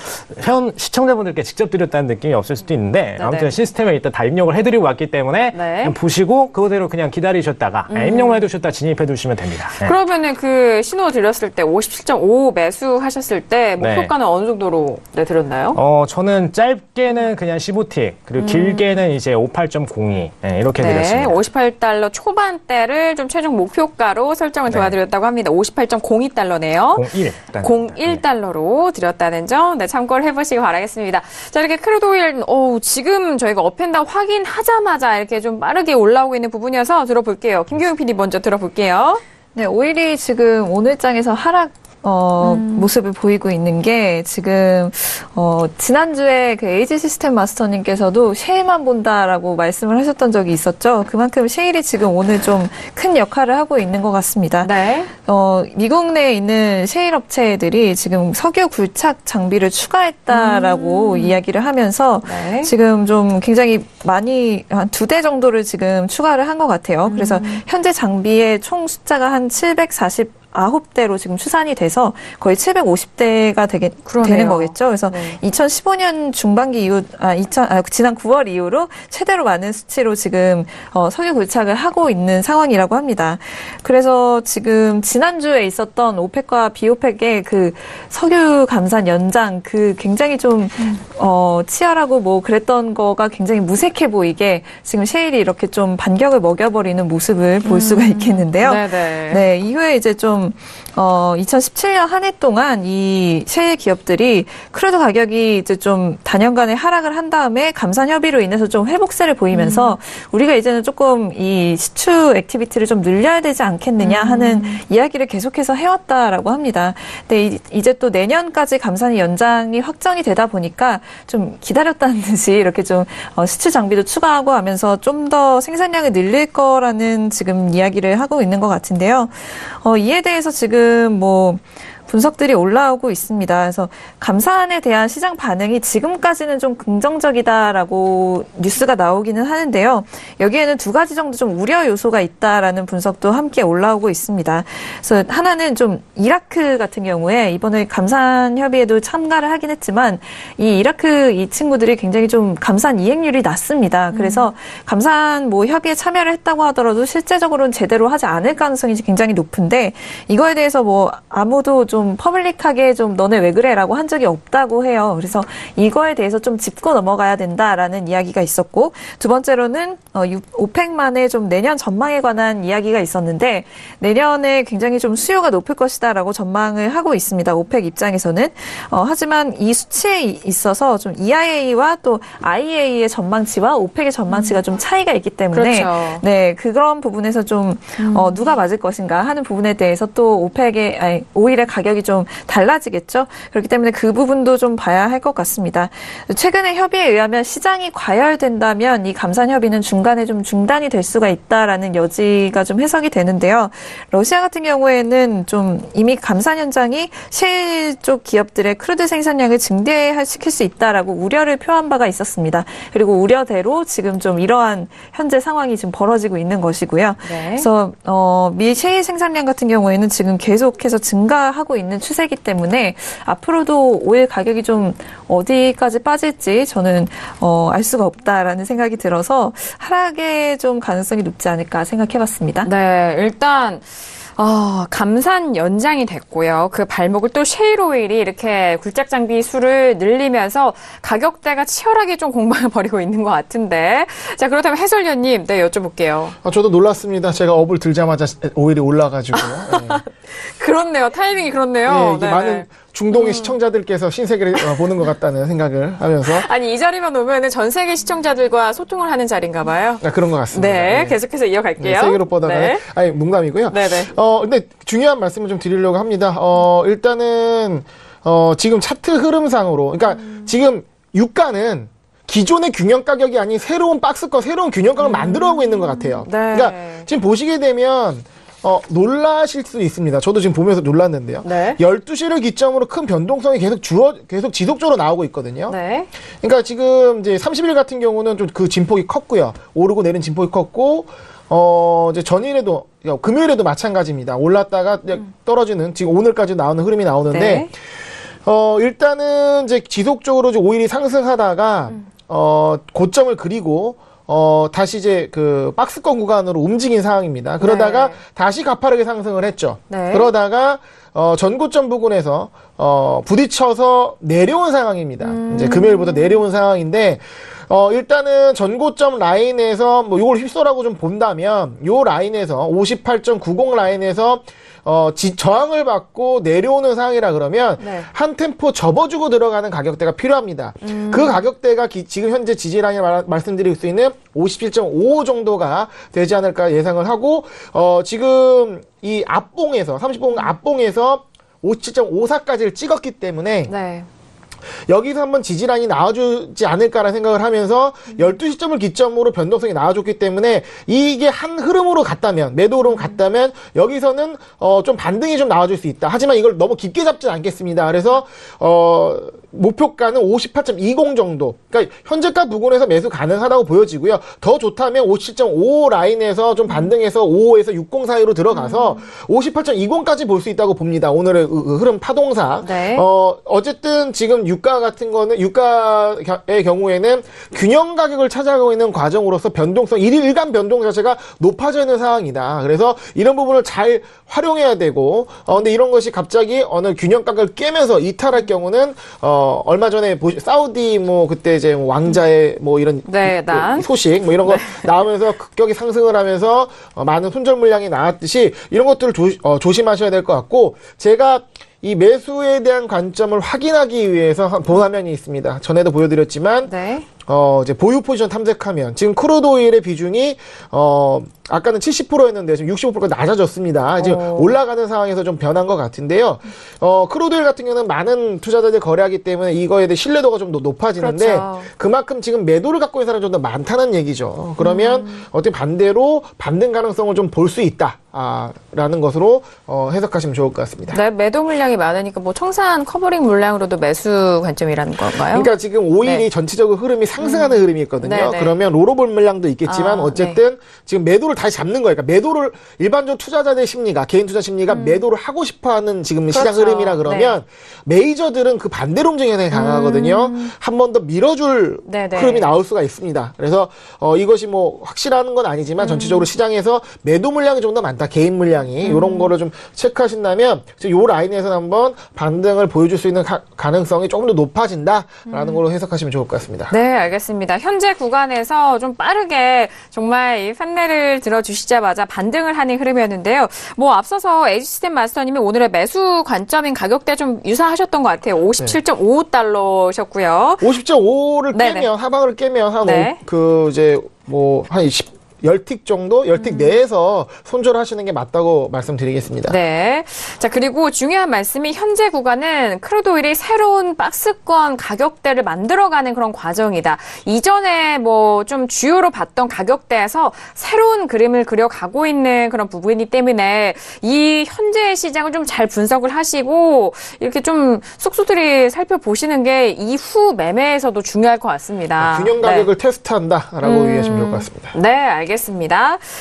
시청자분들께 직접 드렸다는 느낌이 없을 수도 있는데 아무튼 시스템에 일단 다 입력을 해드리고 왔기 때문에 네. 그냥 보시고 그거대로 그냥 기다리셨다가 입력만 해두셨다 진입해 두시면 됩니다. 그러면은 그 신호 드렸을 때 57.5 매수하셨을 때 목표가는 어느 정도로 드렸나요? 저는 짧게는 그냥 15틱 그리고 길게는 이제 58.02 이렇게 드렸습니다. 58달러 초반대를 좀 최종 목표가로 설정을 도와드렸다고 합니다. 58.02달러네요. 01달러로 드렸다는 점 참고를 해보시기 바라겠습니다. 자, 이렇게 크루드 오일 지금 저희가 업앤다운 확인하자마자 이렇게 좀 빠르게 올라오고 있는 부분이어서 들어볼게요. 김경영 PD 먼저 들어볼게요. 네, 오일이 지금 오늘 장에서 하락 모습을 보이고 있는 게 지금 지난주에 그 에이지 시스템 마스터님께서도 셰일만 본다라고 말씀을 하셨던 적이 있었죠. 그만큼 셰일이 지금 오늘 좀 큰 역할을 하고 있는 것 같습니다. 네. 미국 내에 있는 셰일 업체들이 지금 석유 굴착 장비를 추가했다라고 이야기를 하면서 지금 좀 굉장히 많이 한 2대 정도를 지금 추가를 한 것 같아요. 그래서 현재 장비의 총 숫자가 한 749대로 지금 추산이 돼서 거의 750대가 되는 거겠죠. 그래서 2015년 중반기 이후, 지난 9월 이후로 최대로 많은 수치로 지금 석유 굴착을 하고 있는 상황이라고 합니다. 그래서 지금 지난주에 있었던 오펙과 비오펙의 그 석유 감산 연장 그 굉장히 좀 치열하고 뭐 그랬던 거가 굉장히 무색해 보이게 지금 셰일이 이렇게 좀 반격을 먹여버리는 모습을 볼 수가 있겠는데요. 네, 이후에 이제 좀 2017년 한 해 동안 이 셰일 기업들이 크루드 가격이 이제 좀 단연간에 하락을 한 다음에 감산 협의로 인해서 좀 회복세를 보이면서 우리가 이제는 조금 이 시추 액티비티를 좀 늘려야 되지 않겠느냐 하는 이야기를 계속해서 해왔다라고 합니다. 근데 이제 또 내년까지 감산이 연장이 확정이 되다 보니까 좀 기다렸다는 듯이 이렇게 좀 시추 장비도 추가하고 하면서 좀 더 생산량을 늘릴 거라는 지금 이야기를 하고 있는 것 같은데요. 이에 대해서 지금 뭐 분석들이 올라오고 있습니다. 그래서 감산에 대한 시장 반응이 지금까지는 좀 긍정적이다라고 뉴스가 나오기는 하는데요. 여기에는 두 가지 정도 좀 우려 요소가 있다라는 분석도 함께 올라오고 있습니다. 그래서 하나는 좀 이라크 같은 경우에 이번에 감산 협의에도 참가를 하긴 했지만 이 이라크 이 친구들이 굉장히 좀 감산 이행률이 낮습니다. 그래서 감산 뭐 협의에 참여를 했다고 하더라도 실제적으로는 제대로 하지 않을 가능성이 굉장히 높은데 이거에 대해서 뭐 아무도 좀 퍼블릭하게 좀 너네 왜 그래라고 한 적이 없다고 해요. 그래서 이거에 대해서 좀 짚고 넘어가야 된다라는 이야기가 있었고 두 번째로는 오펙만의 좀 내년 전망에 관한 이야기가 있었는데 내년에 굉장히 좀 수요가 높을 것이다라고 전망을 하고 있습니다. 오펙 입장에서는 하지만 이 수치에 있어서 좀 EIA와 또 IEA의 전망치와 오펙의 전망치가 좀 차이가 있기 때문에 그렇죠. 네 그런 부분에서 좀 누가 맞을 것인가 하는 부분에 대해서 또 오일의 가격이 좀 달라지겠죠. 그렇기 때문에 그 부분도 좀 봐야 할 것 같습니다. 최근에 협의에 의하면 시장이 과열된다면 이 감산 협의는 중간에 좀 중단이 될 수가 있다라는 여지가 좀 해석이 되는데요. 러시아 같은 경우에는 좀 이미 감산 현장이 셰일 쪽 기업들의 크루드 생산량을 증대시킬 수 있다라고 우려를 표한 바가 있었습니다. 그리고 우려대로 지금 좀 이러한 현재 상황이 지금 벌어지고 있는 것이고요. 네. 그래서 미 셰일 생산량 같은 경우에는 지금 계속해서 증가하고 있는 추세이기 때문에 앞으로도 오일 가격이 좀 어디까지 빠질지 저는 알 수가 없다라는 생각이 들어서 하락의 좀 가능성이 높지 않을까 생각해봤습니다. 네, 일단 감산 연장이 됐고요. 그 발목을 또 셰일 오일이 이렇게 굴착 장비 수를 늘리면서 가격대가 치열하게 좀 공방을 벌이고 있는 것 같은데. 자, 그렇다면 해설위원님, 네, 여쭤볼게요. 저도 놀랐습니다. 제가 업을 들자마자 오일이 올라가지고. 네. 그렇네요. 타이밍이 그렇네요. 네, 이게 네. 많은 중동의 시청자들께서 신세계를 보는 것 같다는 생각을 하면서. 아니, 이 자리만 오면은 전 세계 시청자들과 소통을 하는 자리인가 봐요. 그런 것 같습니다. 네, 계속해서 이어갈게요. 네, 세계로 뻗어가는. 네. 아니, 농담이고요. 네네. 근데 중요한 말씀을 좀 드리려고 합니다. 일단은, 지금 차트 흐름상으로, 그러니까 지금 유가는 기존의 균형 가격이 아닌 새로운 박스권, 새로운 균형 가격을 만들어가고 있는 것 같아요. 네. 그러니까 지금 보시게 되면, 놀라실 수 있습니다. 저도 지금 보면서 놀랐는데요. 네. 12시를 기점으로 큰 변동성이 계속 지속적으로 나오고 있거든요. 네. 그러니까 지금 이제 30일 같은 경우는 좀 그 진폭이 컸고요. 오르고 내린 진폭이 컸고, 이제 전일에도, 금요일에도 마찬가지입니다. 올랐다가 떨어지는, 지금 오늘까지 나오는 흐름이 나오는데, 네. 일단은 이제 지속적으로 이제 오일이 상승하다가, 고점을 그리고, 다시 이제 그 박스권 구간으로 움직인 상황입니다. 그러다가 네. 다시 가파르게 상승을 했죠. 네. 그러다가 전고점 부근에서 부딪혀서 내려온 상황입니다. 이제 금요일부터 내려온 상황인데 일단은 전고점 라인에서 뭐 요걸 휩쓸라고 좀 본다면 요 라인에서 58.90 라인에서 저항을 받고 내려오는 상황이라 그러면 네. 한 템포 접어주고 들어가는 가격대가 필요합니다. 그 가격대가 지금 현재 지지라인을 말씀드릴 수 있는 57.55 정도가 되지 않을까 예상을 하고 지금 이 앞봉에서 30봉 앞봉에서 57.54까지를 찍었기 때문에 네. 여기서 한번 지지라인이 나와주지 않을까라는 생각을 하면서 12시점을 기점으로 변동성이 나와줬기 때문에 이게 한 흐름으로 갔다면 매도 흐름 갔다면 여기서는 좀 반등이 좀 나와줄 수 있다. 하지만 이걸 너무 깊게 잡진 않겠습니다. 그래서 목표가는 58.20 정도. 그러니까 현재가 부근에서 매수 가능하다고 보여지고요. 더 좋다면 57.55 라인에서 좀 반등해서 55에서 60 사이로 들어가서 58.20까지 볼 수 있다고 봅니다. 오늘의 흐름 파동상. 네. 어쨌든 지금 유가 같은 거는 유가의 경우에는 균형 가격을 찾아가고 있는 과정으로서 변동성 일간 변동 자체가 높아져 있는 상황이다. 그래서 이런 부분을 잘 활용해야 되고 근데 이런 것이 갑자기 어느 균형 가격을 깨면서 이탈할 경우는 얼마 전에 사우디 뭐 그때 이제 뭐 왕자의 뭐 이런 네, 난. 소식 뭐 이런 거 나오면서 급격히 상승을 하면서 많은 손절 물량이 나왔듯이 이런 것들을 조심하셔야 될 것 같고 제가 이 매수에 대한 관점을 확인하기 위해서 본 화면이 있습니다. 전에도 보여드렸지만 네. 이제 보유 포지션 탐색하면 지금 크루드 오일의 비중이 아까는 70%였는데 지금 65%까지 낮아졌습니다. 이제 올라가는 상황에서 좀 변한 것 같은데요. 크루드 오일 같은 경우는 많은 투자자들이 거래하기 때문에 이거에 대해 신뢰도가 좀 더 높아지는데 그렇죠. 그만큼 지금 매도를 갖고 있는 사람이 좀 더 많다는 얘기죠. 그러면 어떻게 반대로 반등 가능성을 좀 볼 수 있다. 라는 것으로 해석하시면 좋을 것 같습니다. 네, 매도 물량이 많으니까 뭐 청산 커버링 물량으로도 매수 관점이라는 건가요? 그러니까 지금 오일이 네. 전체적으로 흐름이 상승하는 흐름이 있거든요. 네네. 그러면 롤오버 물량도 있겠지만 아, 어쨌든 지금 매도를 다시 잡는 거예요. 그러니까 매도를 일반적으로 투자자들의 심리가 개인 투자 심리가 매도를 하고 싶어하는 지금 시장 그렇죠. 흐름이라 그러면 메이저들은 그 반대로 움직이는 현상이 강하거든요. 한 번 더 밀어줄 네네. 흐름이 나올 수가 있습니다. 그래서 이것이 뭐 확실한 건 아니지만 전체적으로 시장에서 매도 물량이 좀 더 많다. 개인 물량이 이런 거를 좀 체크하신다면 이 라인에서 한번 반등을 보여줄 수 있는 가능성이 조금 더 높아진다라는 걸로 해석하시면 좋을 것 같습니다. 네, 알겠습니다. 현재 구간에서 좀 빠르게 정말 이 판매를 들어주시자마자 반등을 하는 흐름이었는데요. 뭐 앞서서 에이지시스템 마스터님이 오늘의 매수 관점인 가격대 좀 유사하셨던 것 같아요. 57.55달러셨고요. 50.5를 네네. 깨면 하방을 깨면 한 네. 한 10틱 정도? 10틱 내에서 손절하시는 게 맞다고 말씀드리겠습니다. 네. 자, 그리고 중요한 말씀이 현재 구간은 크루드 오일이 새로운 박스권 가격대를 만들어가는 그런 과정이다. 이전에 뭐 좀 주요로 봤던 가격대에서 새로운 그림을 그려가고 있는 그런 부분이기 때문에 이 현재 시장을 좀 잘 분석을 하시고 이렇게 좀 쏙쏙들이 살펴보시는 게 이후 매매에서도 중요할 것 같습니다. 균형 가격을 테스트한다라고 이해하시면 좋을 것 같습니다. 네, 알겠습니다.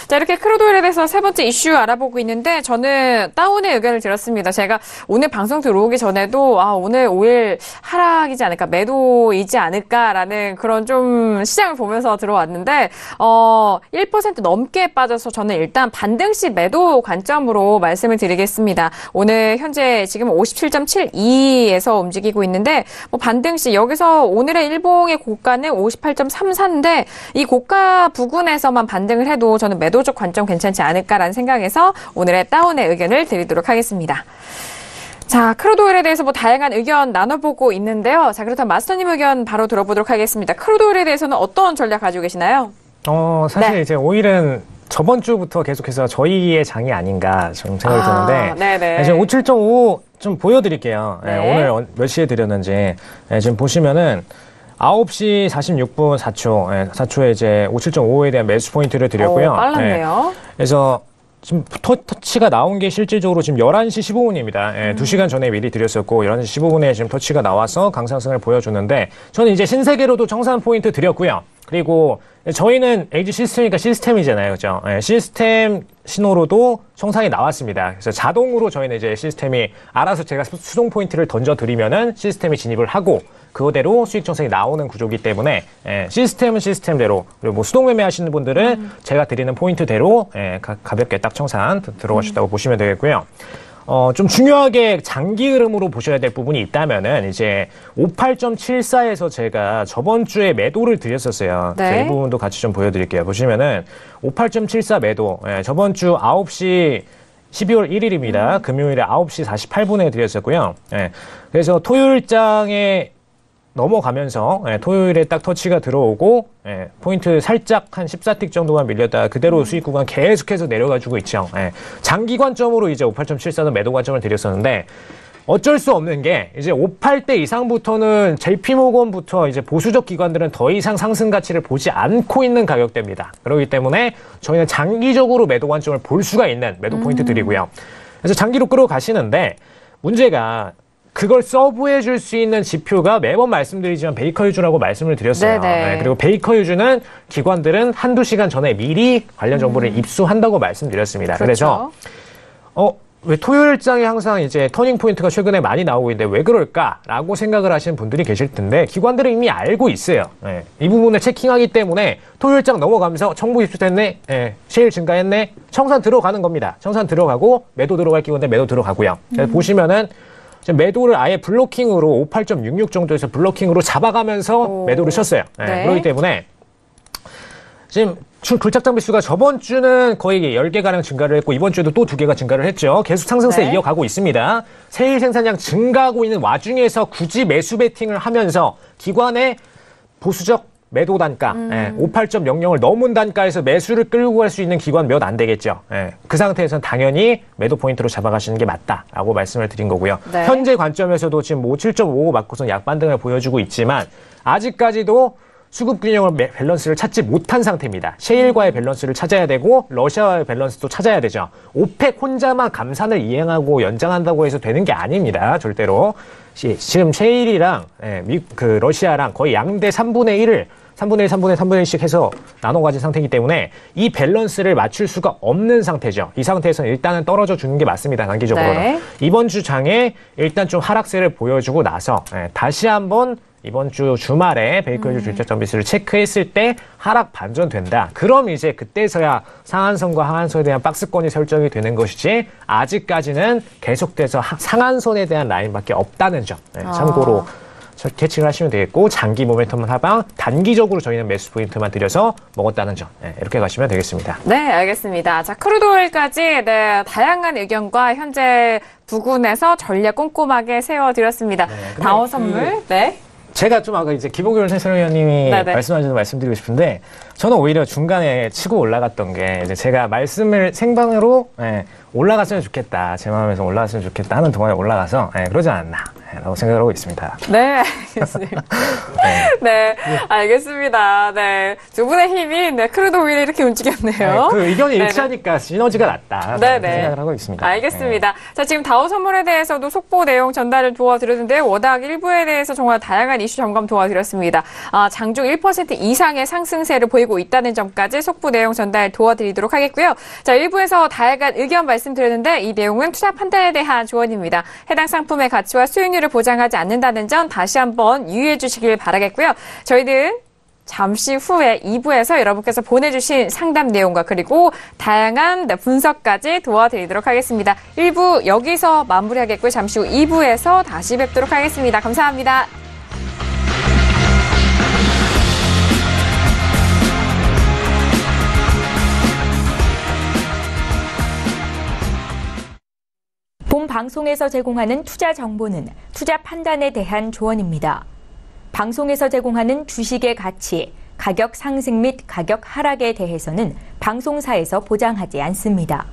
자, 이렇게 크루드 오일에 대해서 세 번째 이슈 알아보고 있는데 저는 다운의 의견을 들었습니다. 제가 오늘 방송 들어오기 전에도 오늘 오일 하락이지 않을까, 매도이지 않을까라는 그런 좀 시장을 보면서 들어왔는데 1% 넘게 빠져서 저는 일단 반등시 매도 관점으로 말씀을 드리겠습니다. 오늘 현재 지금 57.72에서 움직이고 있는데 뭐 반등시 여기서 오늘의 일봉의 고가는 58.34인데 이 고가 부근에서만 반등을 해도 저는 매도적 관점 괜찮지 않을까라는 생각에서 오늘의 다운의 의견을 드리도록 하겠습니다. 자, 크루드 오일에 대해서 뭐 다양한 의견 나눠보고 있는데요. 자, 그렇다면 마스터님 의견 바로 들어보도록 하겠습니다. 크루드 오일에 대해서는 어떤 전략 가지고 계시나요? 사실 네. 이제 오일은 저번 주부터 계속해서 저희의 장이 아닌가 좀 생각이 드는데 네네. 지금 57.5 좀 보여드릴게요. 네. 오늘 몇 시에 드렸는지 지금 보시면은 9시 46분 4초, 4초에 이제 57.55에 대한 매수 포인트를 드렸고요. 빨랐네요. 그래서 지금 터치가 나온 게 실질적으로 지금 11시 15분입니다. 2시간 전에 미리 드렸었고 11시 15분에 지금 터치가 나와서 강상승을 보여주는데 저는 이제 신세계로도 청산 포인트 드렸고요. 그리고 저희는 에이지 시스템이니까 시스템이잖아요. 그죠? 시스템 신호로도 청산이 나왔습니다. 그래서 자동으로 저희는 이제 시스템이 알아서 제가 수동 포인트를 던져드리면은 시스템이 진입을 하고 그거대로 수익 청산이 나오는 구조이기 때문에 시스템은 시스템대로 그리고 뭐 수동 매매 하시는 분들은 제가 드리는 포인트대로 가볍게 딱 청산 들어가셨다고 보시면 되겠고요. 좀 중요하게 장기 흐름으로 보셔야 될 부분이 있다면은 이제 58.74에서 제가 저번 주에 매도를 드렸었어요. 네. 이 부분도 같이 좀 보여드릴게요. 보시면은 58.74 매도, 저번 주 9시 12월 1일입니다. 금요일에 9시 48분에 드렸었고요. 그래서 토요일장에 넘어가면서 토요일에 딱 터치가 들어오고 포인트 살짝 한 14틱 정도만 밀렸다가 그대로 수익 구간 계속해서 내려가지고 있죠. 장기 관점으로 이제 58.74는 매도 관점을 드렸었는데 어쩔 수 없는 게 이제 58대 이상부터는 JP모건부터 이제 보수적 기관들은 더 이상 상승 가치를 보지 않고 있는 가격대입니다. 그렇기 때문에 저희는 장기적으로 매도 관점을 볼 수가 있는 매도 포인트 드리고요. 그래서 장기로 끌어가시는데 문제가 그걸 서브해 줄 수 있는 지표가 매번 말씀드리지만 베이커 유주라고 말씀을 드렸어요. 네네. 그리고 베이커 유주는 기관들은 한두 시간 전에 미리 관련 정보를 입수한다고 말씀드렸습니다. 그렇죠. 그래서 왜 토요일장에 항상 이제 터닝 포인트가 최근에 많이 나오고 있는데 왜 그럴까라고 생각을 하시는 분들이 계실 텐데 기관들은 이미 알고 있어요. 이 부분을 체킹하기 때문에 토요일장 넘어가면서 정보 입수됐네, 셰일 증가했네, 청산 들어가는 겁니다. 청산 들어가고 매도 들어갈 기관들 매도 들어가고요. 그래서 보시면은 매도를 아예 블로킹으로 58.66 정도에서 블로킹으로 잡아가면서 매도를 쳤어요. 네. 그렇기 때문에 지금 굴착장 비수가 저번 주는 거의 10개가량 증가를 했고 이번 주에도 또 2개가 증가를 했죠. 계속 상승세 네. 이어가고 있습니다. 세일 생산량 증가하고 있는 와중에서 굳이 매수 베팅을 하면서 기관의 보수적 매도 단가 58.00을 넘은 단가에서 매수를 끌고 갈 수 있는 기관 몇 안 되겠죠. 그 상태에서는 당연히 매도 포인트로 잡아가시는 게 맞다라고 말씀을 드린 거고요. 네. 현재 관점에서도 지금 7.55 맞고선 약반등을 보여주고 있지만 아직까지도 수급 균형을 밸런스를 찾지 못한 상태입니다. 셰일과의 밸런스를 찾아야 되고 러시아와의 밸런스도 찾아야 되죠. 오펙 혼자만 감산을 이행하고 연장한다고 해서 되는 게 아닙니다. 절대로. 지금 셰일이랑 러시아랑 거의 양대 3분의 1을 3분의 1, 3분의 3분의 1씩 해서 나눠 가진 상태이기 때문에 이 밸런스를 맞출 수가 없는 상태죠. 이 상태에서는 일단은 떨어져 주는 게 맞습니다. 단기적으로는. 네. 이번 주 장에 일단 좀 하락세를 보여주고 나서 다시 한번 이번 주 주말에 베이커즈 주택 비수를 체크했을 때 하락 반전된다. 그럼 이제 그때서야 상한선과 하한선에 대한 박스권이 설정이 되는 것이지 아직까지는 계속돼서 상한선에 대한 라인밖에 없다는 점 참고로 캐치를 하시면 되겠고 장기 모멘텀 하방 단기적으로 저희는 매수 포인트만 들여서 먹었다는 점 이렇게 가시면 되겠습니다. 네, 알겠습니다. 자, 크루드오일까지 다양한 의견과 현재 부근에서 전략 꼼꼼하게 세워드렸습니다. 다오 선물, 제가 좀 아까 이제 김호균 해설위원님이 말씀하셔서 말씀드리고 싶은데 저는 오히려 중간에 치고 올라갔던 게 이제 제가 말씀을 생방으로 올라갔으면 좋겠다. 제 마음에서 올라갔으면 좋겠다 하는 동안에 올라가서 그러지 않았나 라고 생각을 하고 있습니다. 네, 알겠습니다. 네, 알겠습니다. 네, 두 분의 힘이 크루드오일이 이렇게 움직였네요. 그 의견이 일치하니까 시너지가 낫다. 생각을 하고 있습니다. 알겠습니다. 자, 지금 다우 선물에 대해서도 속보 내용 전달을 도와드렸는데요. 워낙 일부에 대해서 정말 다양한 이슈 점검 도와드렸습니다. 장중 1% 이상의 상승세를 보이고 있다는 점까지 속보 내용 전달 도와드리도록 하겠고요. 자, 일부에서 다양한 의견 말씀드렸는데 이 내용은 투자 판단에 대한 조언입니다. 해당 상품의 가치와 수익률을 보장하지 않는다는 점 다시 한번 유의해 주시길 바라겠고요. 저희는 잠시 후에 2부에서 여러분께서 보내주신 상담 내용과 그리고 다양한 분석까지 도와드리도록 하겠습니다. 1부 여기서 마무리하겠고요. 잠시 후 2부에서 다시 뵙도록 하겠습니다. 감사합니다. 본 방송에서 제공하는 투자 정보는 투자 판단에 대한 조언입니다. 방송에서 제공하는 주식의 가치, 가격 상승 및 가격 하락에 대해서는 방송사에서 보장하지 않습니다.